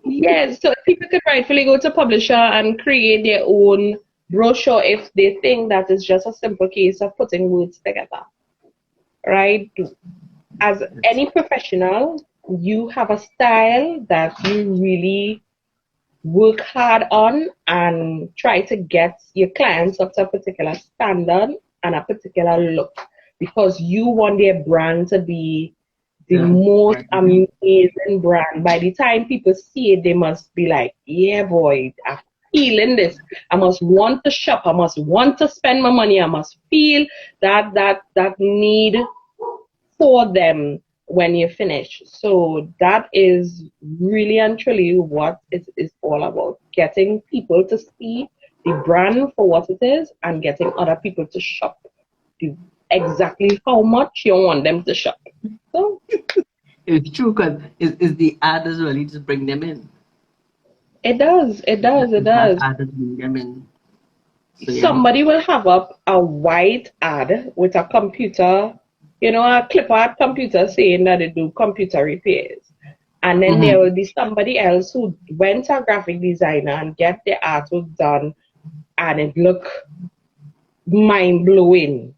Yes, so people could rightfully go to publisher and create their own brochure if they think that it's just a simple case of putting words together, right? As any professional, you have a style that you really work hard on and try to get your clients up to a particular standard and a particular look because you want their brand to be the Yeah. most Right. amazing brand. By the time people see it, they must be like, yeah, boy, I'm feeling this. I must want to shop. I must want to spend my money. I must feel that need for them when you finish. So that is really and truly what it is all about. Getting people to see the brand for what it is and getting other people to shop exactly how much you want them to shop. So It's true because it's the ad as well. You just bring them in. it does, it does, it It's that does. ad that bring them in. So yeah. Somebody will have up a white ad with a computer, a clip art computer saying that they do computer repairs. And then there Mm-hmm. will be somebody else who went to a graphic designer and get the artwork done and it look mind blowing.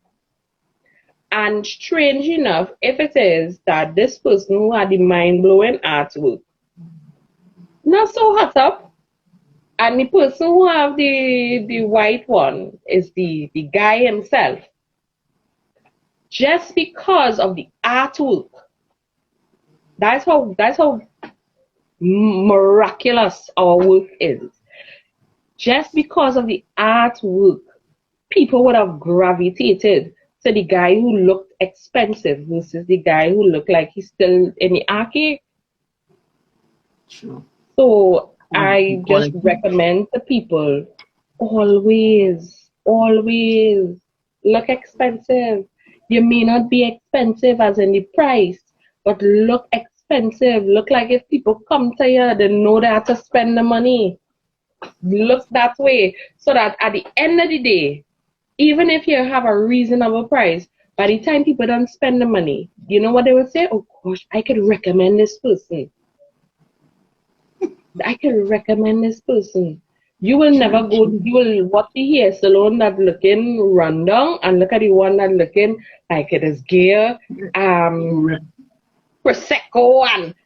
And strange enough, if it is that this person who had the mind blowing artwork, not so hot up, and the person who have the white one is the guy himself. Just because of the artwork, that's how miraculous our work is. Just because of the artwork, people would have gravitated to the guy who looked expensive versus the guy who looked like he's still in the arcade. Sure. So Quality, I just quality. recommend to people always, always look expensive. You may not be expensive as in the price, but look expensive. Look like if people come to you, they know they have to spend the money. Look that way so that at the end of the day, even if you have a reasonable price, by the time people don't spend the money, you know what they would say? Oh gosh, I could recommend this person. I can recommend this person. You will never True, go, true. you will watch the hair salon that looking rundown and look at the one that looking like it is gear, Re- Prosecco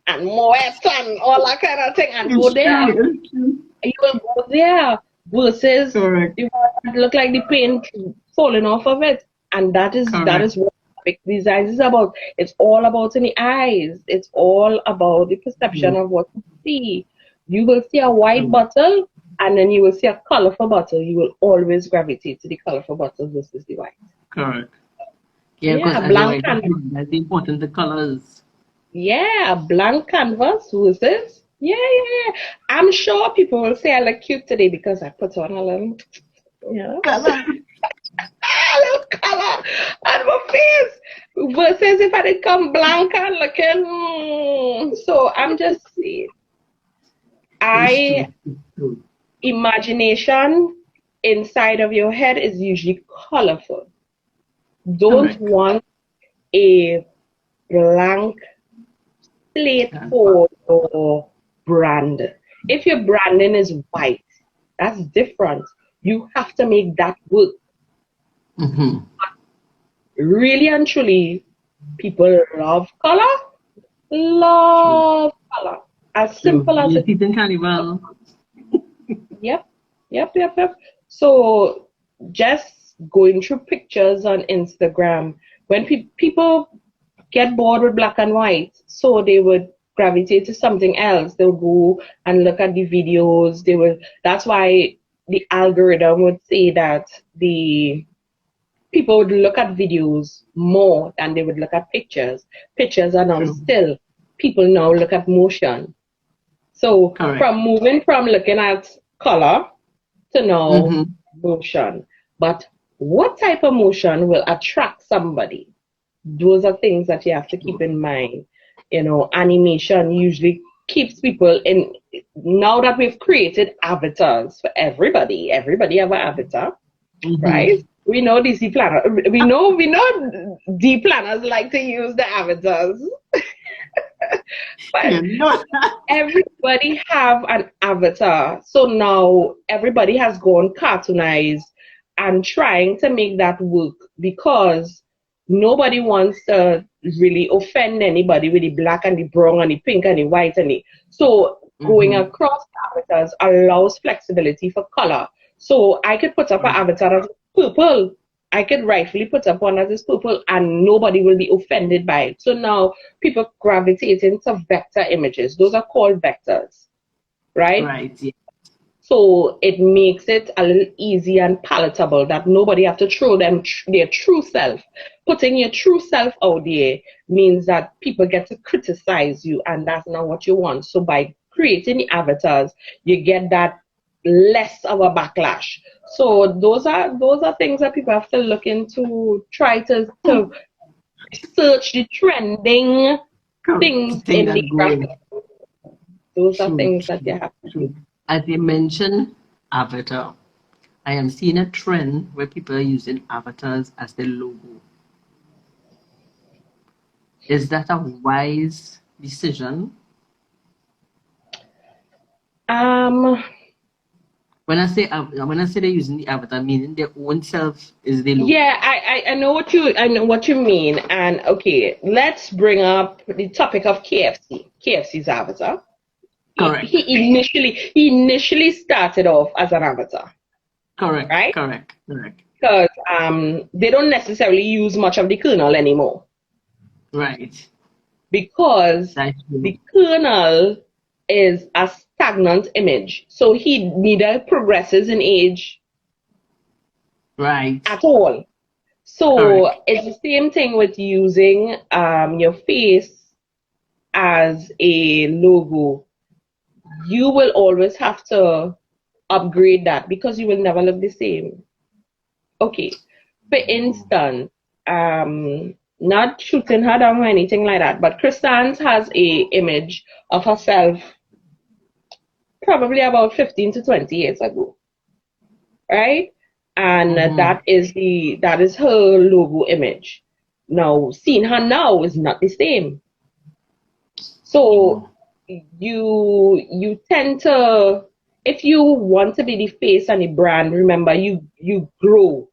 and Moet and all that kind of thing and go It's there. true. It's true. You will go there versus Correct. the one that look like the paint falling off of it. And that is Correct. what graphic design is about. It's all about in the eyes. It's all about the perception of what you see. You will see a white bottle and then you will see a colorful bottle. You will always gravitate to the colorful bottle versus the white. Correct. Yeah, because as a blank writer, canvas. that's important, the colors. Yeah, a blank canvas versus. Yeah. I'm sure people will say I look cute today because I put on a little, Color. a little color on my face versus if I did come blank and looking. So I'm just saying, It's true. I It's true. imagination inside of your head is usually colorful. Don't Correct. want a blank slate Yeah. for your brand. If your branding is white, that's different. You have to make that work. Mm-hmm. Really and truly, people love color. True. Love color. As True. simple as You it see it in Carnival. Yep, yep. So just going through pictures on Instagram, when people get bored with black and white, so they would gravitate to something else. They'll go and look at the videos. That's why the algorithm would say that the people would look at videos more than they would look at pictures. Pictures are now True. still. People now look at motion. So Correct. from moving from looking at color to now Mm-hmm. motion. But what type of motion will attract somebody? Those are things that you have to keep in mind. Animation usually keeps people in. Now that we've created avatars for everybody have an avatar, Mm-hmm. right? We know DC planner. We know D planners like to use the avatars. But You know that. everybody have an avatar. So now everybody has gone cartoonized and trying to make that work because nobody wants to really offend anybody with the black and the brown and the pink and the white so going Mm-hmm. across avatars allows flexibility for color. So I could put up an avatar of purple. I could rightfully put up one that is purple and nobody will be offended by it. So now people gravitate into vector images. Those are called vectors, right? Right. Yeah. So it makes it a little easy and palatable that nobody have to throw them their true self. Putting your true self out there means that people get to criticize you and that's not what you want. So by creating the avatars, you get that less of a backlash. So those are things that people have to look into, try to search the trending Correct. things Thing in that the going. graphic. Those are True. things that you have to True. do. As you mentioned, avatar. I am seeing a trend where people are using avatars as their logo. Is that a wise decision? Um When I say they're using the avatar, meaning their own self is the logo. Yeah, I know what you mean. And okay, let's bring up the topic of KFC. KFC's avatar. Correct. He initially started off as an avatar, Correct. right? Correct. Because they don't necessarily use much of the kernel anymore Right. because That's true. the kernel is a stagnant image. So he neither progresses in age Right. at all. So Correct. it's the same thing with using your face as a logo. You will always have to upgrade that because you will never look the same. Okay. For instance, not shooting her down or anything like that, but Kristan's has a image of herself probably about 15 to 20 years ago, right? And that is her logo image. Now, seeing her now is not the same. So you tend to, if you want to be the face and the brand, remember you grow.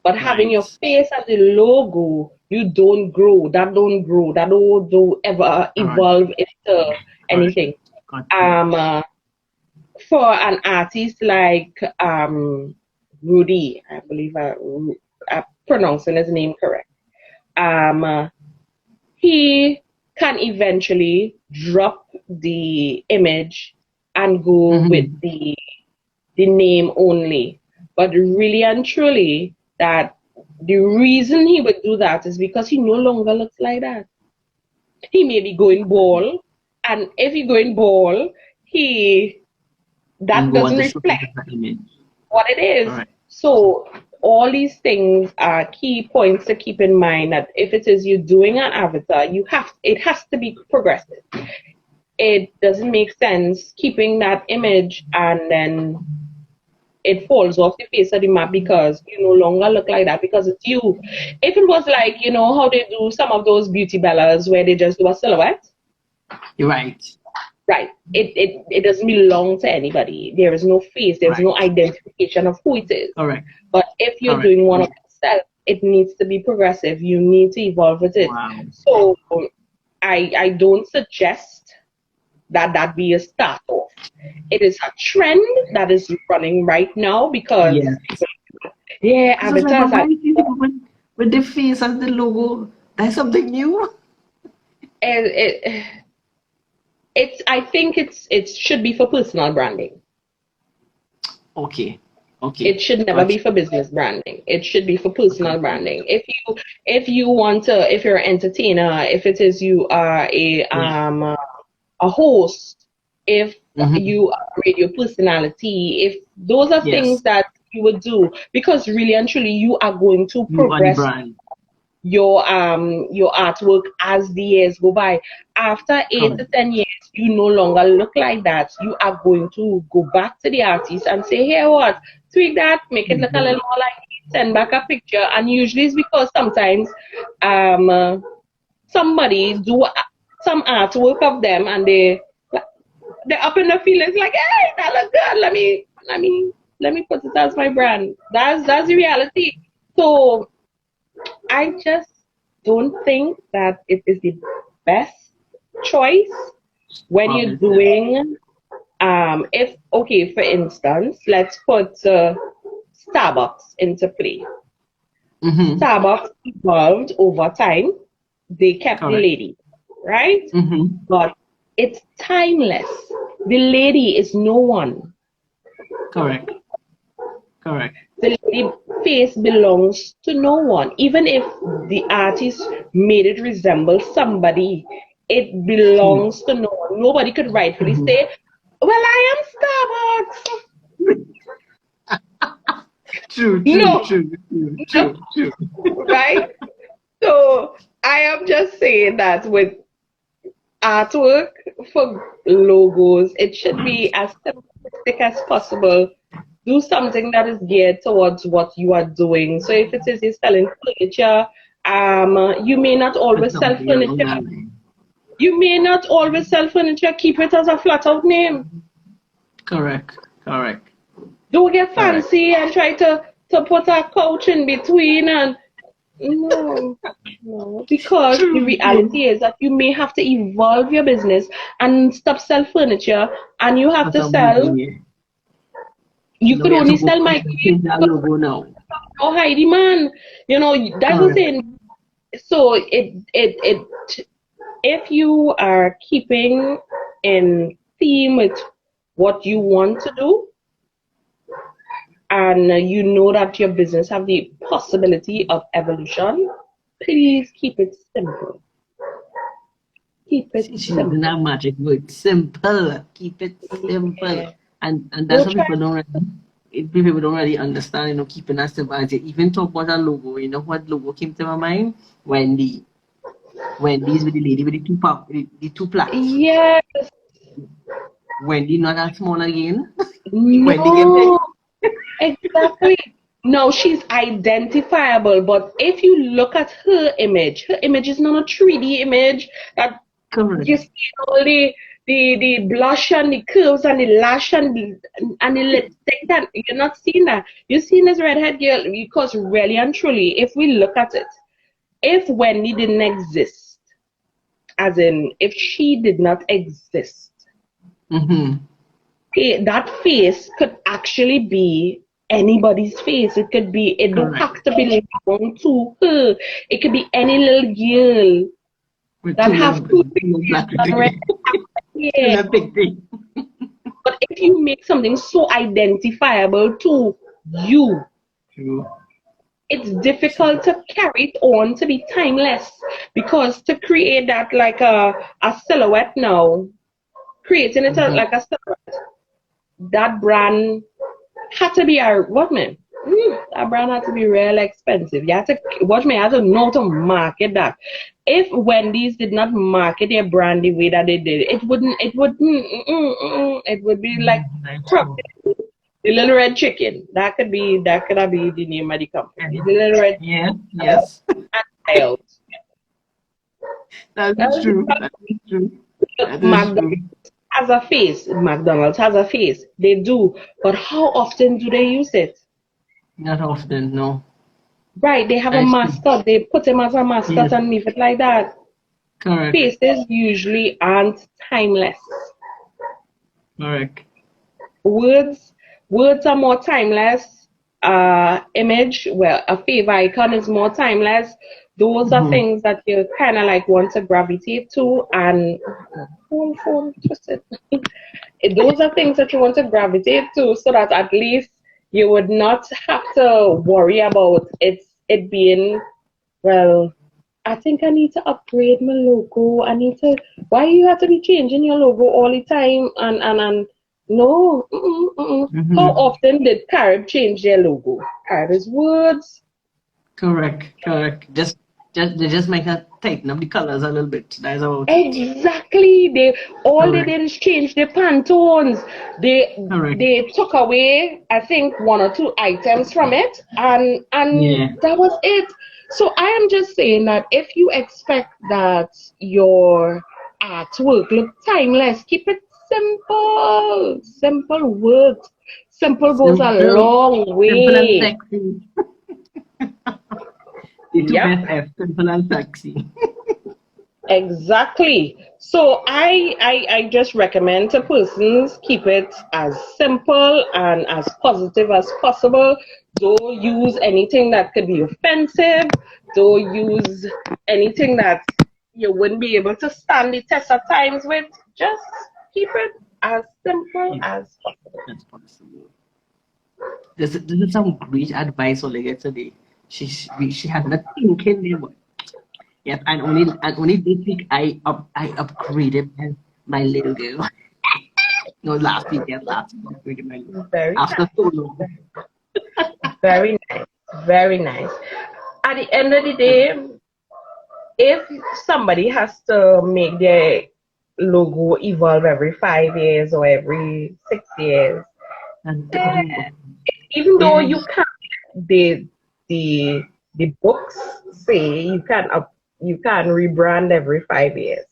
But having your face as the logo, you don't grow. That don't grow. That don't ever evolve into anything. For an artist like Rudy, I believe I'm pronouncing his name correct. He can eventually drop the image and go with the name only. But really and truly, that the reason he would do that is because he no longer looks like that. He may be going bald, and if he going bald, that doesn't reflect what it is. Right. So all these things are key points to keep in mind, that if it is you doing an avatar, it has to be progressive. It doesn't make sense keeping that image and then it falls off the face of the map because you no longer look like that because it's you. If it was like, you know, how they do some of those beauty bellas where they just do a silhouette. You're right. Right. It doesn't belong to anybody. There is no face. There's no identification of who it is. Correct. But if you're doing one of yourself, it needs to be progressive. You need to evolve with it. Wow. So I don't suggest that be a start off. It is a trend that is running right now because avatars are with the face and the logo. That's something new. I think it should be for personal branding. Okay. It should never be for business branding. It should be for personal branding. If you want to, if you're an entertainer, if it is you are a host, if you are a radio personality, if those are things that you would do, because really and truly you are going to progress your artwork as the years go by. After 8 to 10 years, you no longer look like that. You are going to go back to the artist and say, hey, what? Tweak that, make it look a little more like it, send back a picture. And usually it's because sometimes somebody do some artwork of them and they're up in the feelings like, hey, that looks good. Let me put it as my brand. That's the reality. So I just don't think that it is the best choice when you're doing for instance, let's put Starbucks into play. Starbucks evolved over time. They kept the lady, right? But it's timeless. The lady is no one. Correct. The lady face belongs to no one. Even if the artist made it resemble somebody, it belongs to no one. Nobody could rightfully say, well, I am Starbucks. True. Right? So I am just saying that with artwork for logos, it should be as simplistic as possible. Do something that is geared towards what you are doing. So if it is you're selling furniture, you may not always sell furniture. You may not always sell furniture. Keep it as a flat out name. Correct. Don't get fancy and try to put a couch in between and no, because the reality is that you may have to evolve your business and stop sell furniture, and you have to sell. You could only sell my logo now. Oh, Heidi, man, that's the thing. So if you are keeping in theme with what you want to do, and you know that your business have the possibility of evolution, please keep it simple. Keep it simple. She's that magic word, simple. Keep it simple. Yeah. And that's what people don't really understand, keeping that simple. As you even talk about a logo, what logo came to my mind? Wendy's with the lady with the two plaques. Yes. Wendy not that small again. No. Exactly. No, she's identifiable, but if you look at her image is not a 3D image that you see all the blush and the curves and the lash and the lipstick. that. You're not seeing that. You're seeing this redhead girl because really and truly, if we look at it, if Wendy didn't exist, as in if she did not exist, that face could actually be anybody's face. It could be, it don't have to be linked down to her. It could be any little girl that have two black yeah. But if you make something so identifiable to you, it's difficult to carry it on to be timeless, because to create that like a silhouette now, creating it like a silhouette, that brand had to be a what man? That brand had to be real expensive. You have to watch me. I have to know to market that. If Wendy's did not market their brand the way that they did, it would be like the little red chicken. That could be the name of the company. The little red yes. That's true. McDonald's has a face. McDonald's has a face. They do. But how often do they use it? Not often, no. Right, they have a mascot. They put him as a mascot and leave it like that. Correct. Faces usually aren't timeless. Correct. Words are more timeless. Image, well, a favor icon is more timeless. Those are things that you kind of like want to gravitate to, and phone twisted. Those are things that you want to gravitate to, so that at least you would not have to worry about it being, well, I think I need to upgrade my logo. Why you have to be changing your logo all the time? And no. How often did Carib change their logo? Carib's words. Correct. They just make her tighten up the colors a little bit. That's about exactly. They did is change the Pantones. They took away, I think, 1 or 2 items from it, and that was it. So I am just saying that if you expect that your artwork look timeless, keep it simple. Simple works. Simple goes a long way. Simple and sexy. Simple and sexy. Exactly. So I just recommend to persons, keep it as simple and as positive as possible. Don't use anything that could be offensive. Don't use anything that you wouldn't be able to stand the test of times with. Just keep it as simple as possible. This is some great advice Olga today. She has not thinking there, but yes, and only this week I upgraded my little girl. No, last week I upgraded my little girl. After so long. Very nice, very nice. At the end of the day, if somebody has to make their logo evolve every 5 years or every 6 years, even though you can't, the books say you can rebrand every 5 years.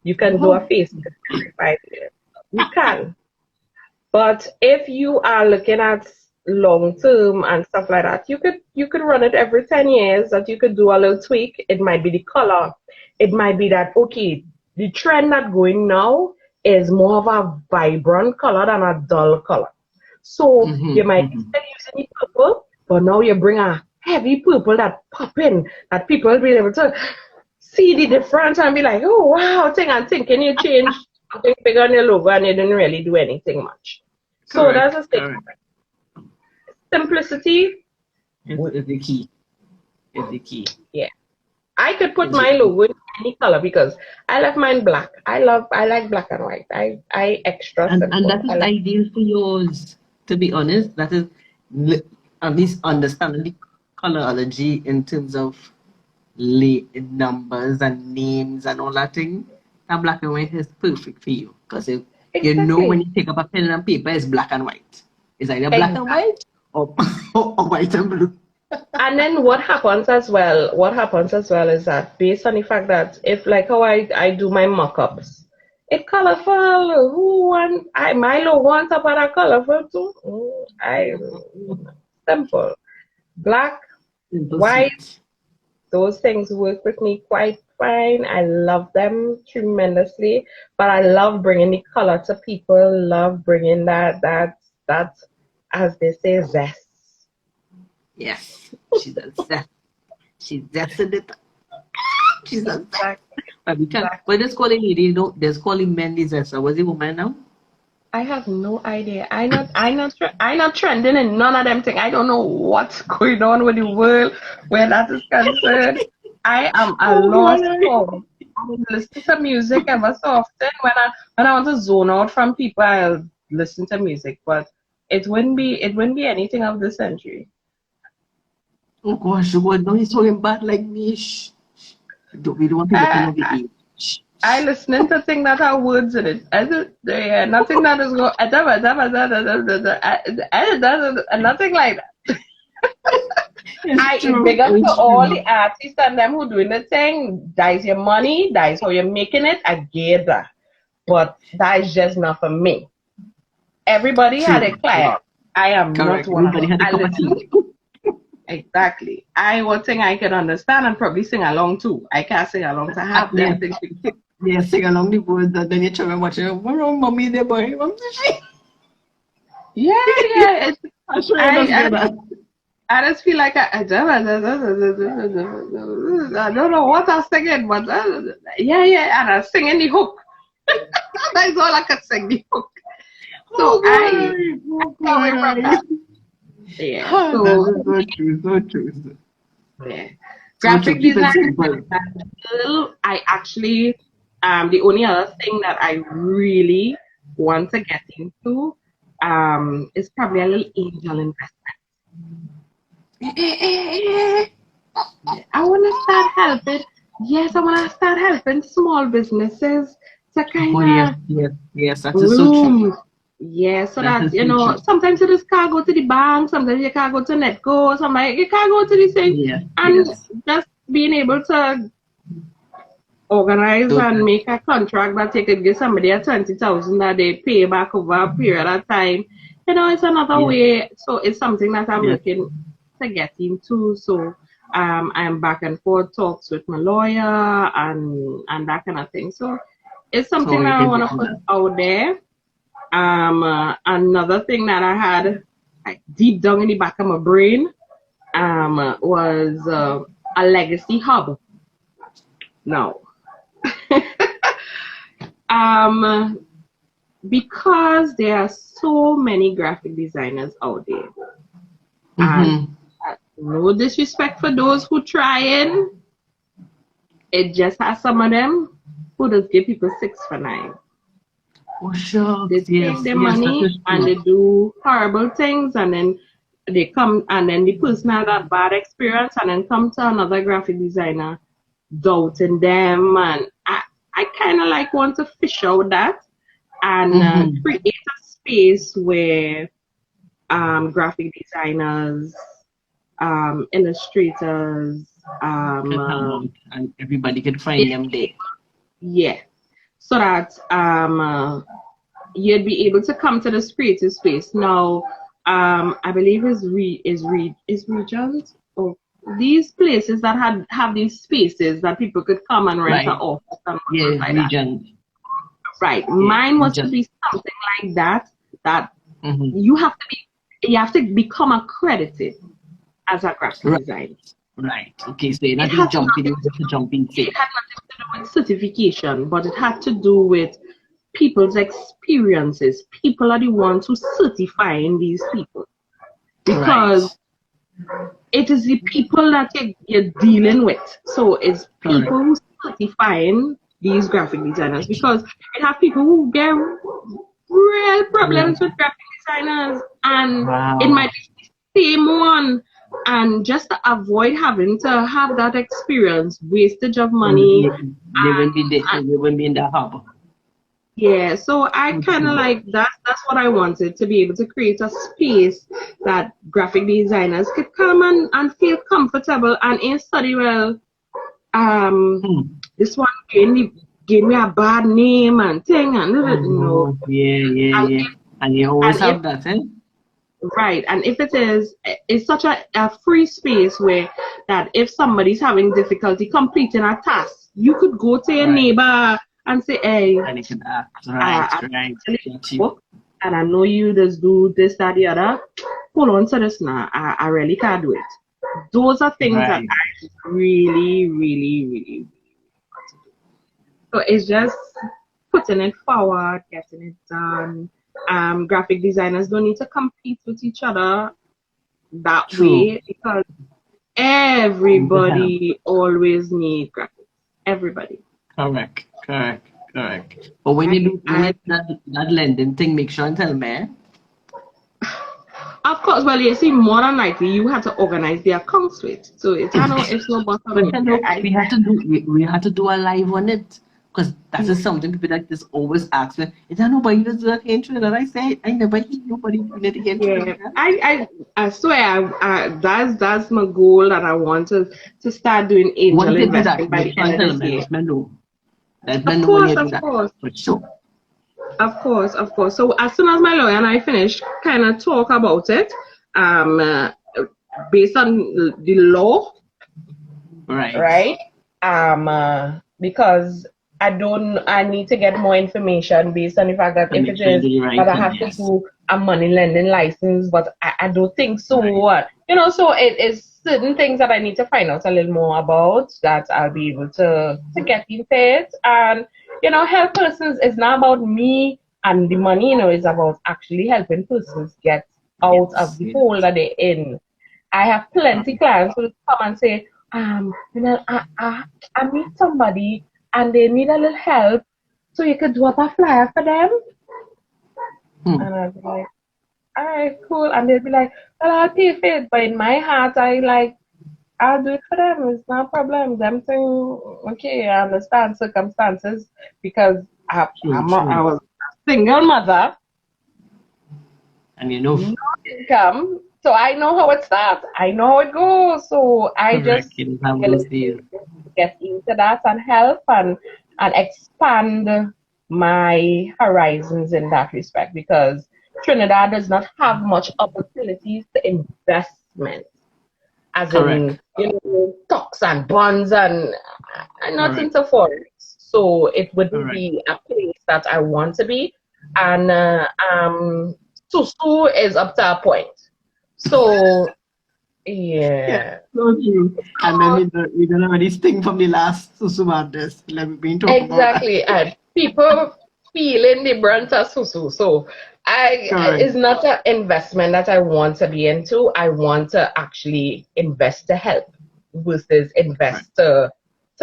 You can do a facelift every 5 years. You can. But if you are looking at long term and stuff like that, you could run it every 10 years. That you could do a little tweak. It might be the color. It might be that, okay, the trend that's going now is more of a vibrant color than a dull color. So you might instead using the purple, but now you bring a heavy purple that pop in, that people will be able to see the difference and be like, oh wow, thinking you changed something big on your logo and you didn't really do anything much. So that's a thing. Simplicity is the key. Is the key. Yeah. I could put my logo in any color because I left mine black. I like black and white. I extra simple. And that is ideal for yours. To be honest, that is at least understanding the colorology in terms of numbers and names and all that thing. That black and white is perfect for you because you know when you pick up a pen and paper, it's black and white. It's either black and white or white and blue. And then what happens as well is that based on the fact that if like how I do my mock-ups, It colorful. Who want? My logo on top of that colorful too. Simple. Black, Simple white. sweet. Those things work with me quite fine. I love them tremendously, but I love bringing the color to people. Love bringing that, as they say, zest. Yes, she does that. She's zested it. She's a zest. Exactly. But we can't. But there's calling it, there's calling men the zester. Was it woman now? I have no idea. I not trending in none of them things. I don't know what's going on with the world where that is concerned. I am a Oh, lost God. cause. I listen to music ever so often. When I want to zone out from people, I'll listen to music. But it wouldn't be anything of the century. Oh, gosh, God, no, he's talking bad like me. Shh. We don't want people to I know the age. Shh. I listening to things that have words in it. Yeah, nothing that is go. Nothing like that. It's It's true. big up to It's all true. the artists and them who doing the thing. That is your money. That is how you're making it. I get that. But that is just not for me. Everybody had a True. client. I am not Correct. one of Everybody them. had a I cup of listen. tea. Exactly. I one thing I can understand and probably sing along too. I can't sing along to half Yeah. them things. Yeah, sing along the words and then you try and watch it. Oh, mommy, the boy. Yeah, yeah. I'm sure you don't I get that. I just feel like I don't know what I'm singing, but yeah, and I'm singing the hook. That's all I can sing, the hook. So Oh, God. Oh, stay away from that. God. Yeah. That So is so true. So true. yeah. So true. Graphic Keep it design. simple. I actually the only other thing that I really want to get into is probably a little angel investment. I want to start helping. Yes, I want to start helping small businesses to kind Oh, yes, of yes, yes. That is so true. bloom. Yeah, so That that, is so true. sometimes you just can't go to the bank, sometimes you can't go to Netco, sometimes you can't go to this thing. Yes, And yes. just being able to organize So and that, make a contract that you could give somebody a 20,000 that they pay back over a period of time. It's another yes, way. So it's something that I'm yes. looking to get into. So I'm back and forth talks with my lawyer and that kind of thing. So it's So something you that I can want get to on put that. out there. Another thing that I had like deep down in the back of my brain was a legacy hub. Now, um, because there are so many graphic designers out there, and Mm-hmm. no disrespect for those who trying, it just has some of them who just give people 6 for 9. Oh, They shucks. take Yes, their yes, that money is and true. they do horrible things, and then they come and then the person had that bad experience and then come to another graphic designer doubting them, and I kind of like want to fish out that and Mm-hmm. create a space where graphic designers, illustrators, Can hang out and everybody can find them there. yeah, so that you'd be able to come to this creative space. Now, I believe is regions or these places that have these spaces that people could come and rent an Right. office and stuff Yes, like that. region. Right. Yes, Mine was to region. be something like that. That Mm-hmm. you have to become accredited as a graphic Right. designer. Right. Okay, so you're It not has just jumping, nothing you're just a jumping it thing. had nothing to do with certification, but it had to do with people's experiences. People are the ones who certifying these people Right. because it is the people that you're dealing with. So it's Correct. people who certifying these graphic designers because you have people who get real Yeah. problems with graphic designers and it Wow. might be the same one. And just to avoid having to have that experience, wastage of money, They won't be there. and They won't be in the hub. yeah, so I kind of Okay. like that. That's what I wanted to be able to create a space that graphic designers could come and feel comfortable and in study well. Um, Hmm. this one in gave me a bad name and thing, and no. Yeah. And you always have that, eh? Right, and if it's such a free space where that if somebody's having difficulty completing a task, you could go to your neighbor and say, hey, and you can ask, right. And I know you just do this, that, the other. Hold on to this now. I really can't do it. Those are things that I really, really, really want to do. So it's just putting it forward, getting it done. Graphic designers don't need to compete with each other that way because everybody always needs graphics. Everybody. Correct. But when you do that lending thing, make sure and tell me. Of course, well, you see, more than likely you have to organize the accounts with. So it's no bottom. We had to do a live on it. Because that is something people like this always ask me. Is there nobody does that intro? And I say, I never hear nobody doing it again. Yeah. I swear, that's my goal, that I want to start doing angel investing by the end of this year. Of course. For sure. Of course. So as soon as my lawyer and I finish, kind of talk about it, based on the law. Right. Because I need to get more information based on the fact that if it is that I have to do a money lending license, but I don't think so. So it is certain things that I need to find out a little more about that I'll be able to get into it. And, help persons is not about me and the money, it's about actually helping persons get out of the hole that they're in. I have plenty clients who come and say, I meet somebody and they need a little help, so you could do up a flyer for them. And I'll be like, all right, cool. And they'll be like, well, I'll pay for it. But in my heart, I'll do it for them. It's no problem. Them saying, okay, I understand circumstances because I was a single mother. And no income. So I know how it starts. I know how it goes. So I just get into that and help and expand my horizons in that respect, because Trinidad does not have much opportunities to investment, as in stocks and bonds and not into forex. So it wouldn't be a place that I want to be. And Susu is up to a point. So yeah. So true. And then we don't have any sting from the last Susu madness. Let me be talking exactly. About that. And people feeling the brunt of Susu. So it's not an investment that I want to be into. I want to actually invest to help versus invest to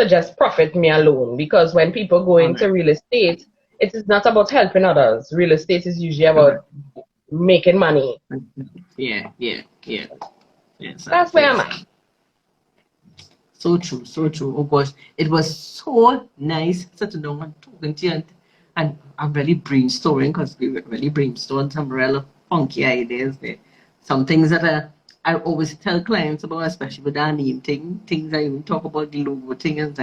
just profit me alone. Because when people go into real estate, it is not about helping others. Real estate is usually about making money. Yeah. Yes, that's where I'm at. So true. Oh gosh, it was so nice sitting down and talking to you, and I'm really brainstorming, because we really brainstormed some real funky ideas there. Some things that I always tell clients about, especially with our name things I even talk about the logo thing, and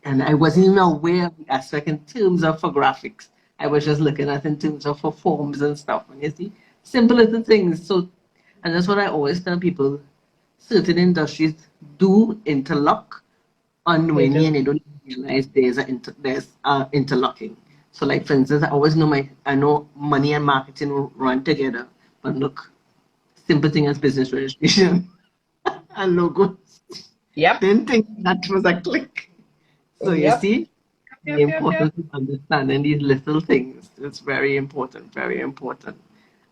and I wasn't even aware of the aspect in terms of for graphics. I was just looking at in terms of for forms and stuff, and you see, simple little things. So, and that's what I always tell people. Certain industries do interlock unknowingly, and they don't realize there's interlocking. So, like for instance, I always know I know money and marketing will run together. But look, simple thing as business registration and logos. Yep. Didn't think that was a click. So you see, the importance of understanding these little things is very important, very important.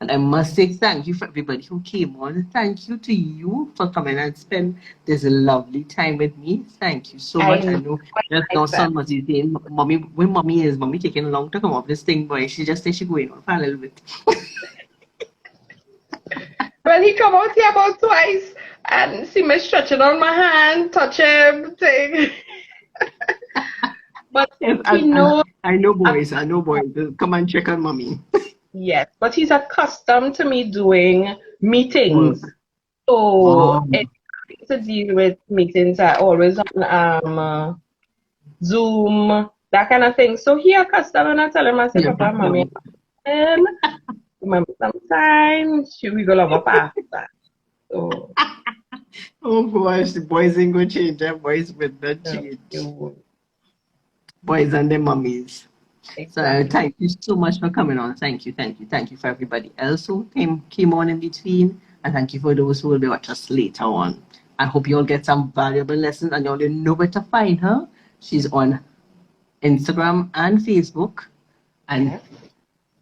And I must say thank you for everybody who came on. Thank you to you for coming and spend this lovely time with me. Thank you so much. I know just now somebody saying, Mommy, where Mommy is, Mommy taking long to come off this thing, boy. She just said she's going on for a little bit. Well, he come out here about twice and see me stretching on my hand, touch everything. But yes, I know boys. Come and check on Mommy. Yes, but he's accustomed to me doing meetings. So it's to deal with meetings are always on Zoom, that kind of thing. So here, customer, and I tell him, I say, Yeah, Papa, Mommy, and Mommy, sometimes she will go love up after. So, oh gosh, the boys ain't gonna change. Their boys with the no, you change. won't. Boys and their mummies. So Exactly. thank you so much for coming on. Thank you, thank you, thank you for everybody else who came on in between, and thank you for those who will be watching us later on. I hope you all get some valuable lessons, and you all know where to find her. She's on Instagram and Facebook, and Yeah.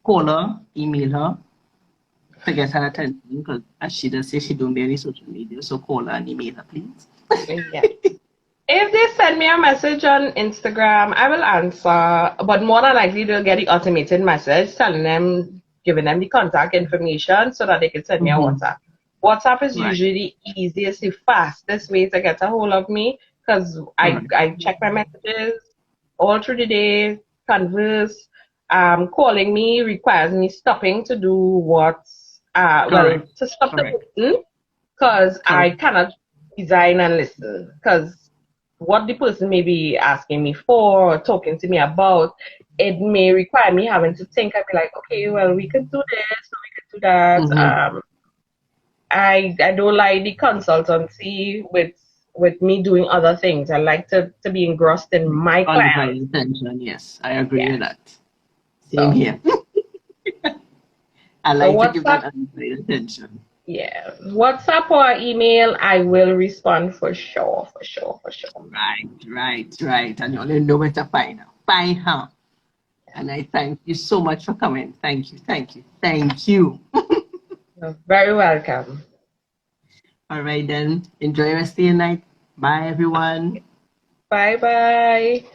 call her, email her to get her attention. Because as she does say, she don't be any social media, so call her and email her, please. Yeah. If they send me a message on Instagram, I will answer, but more than likely they'll get the automated message telling them, giving them the contact information so that they can send me a Mm-hmm. WhatsApp. WhatsApp is Right. usually the easiest, the fastest way to get a hold of me because I, Correct. I check my messages all through the day, converse. Calling me requires me stopping to do Correct. to stop the Correct. button because I Correct. cannot design and listen because what the person may be asking me for or talking to me about, it may require me having to think and be like, okay, well, we could do this, or we could do that. Mm-hmm. I don't like the consultancy with me doing other things. I like to be engrossed in my Undivided clients. attention, yes. I agree Yeah. with that. Same So here. I so like to give that WhatsApp, undivided attention. yeah, WhatsApp or email, I will respond for sure, for sure, for sure. Right, right, right. And you only know where to find her. Find her. And I thank you so much for coming. Thank you, thank you, thank you. You're very welcome. All right, then. Enjoy the rest of your night. Bye, everyone. Bye bye.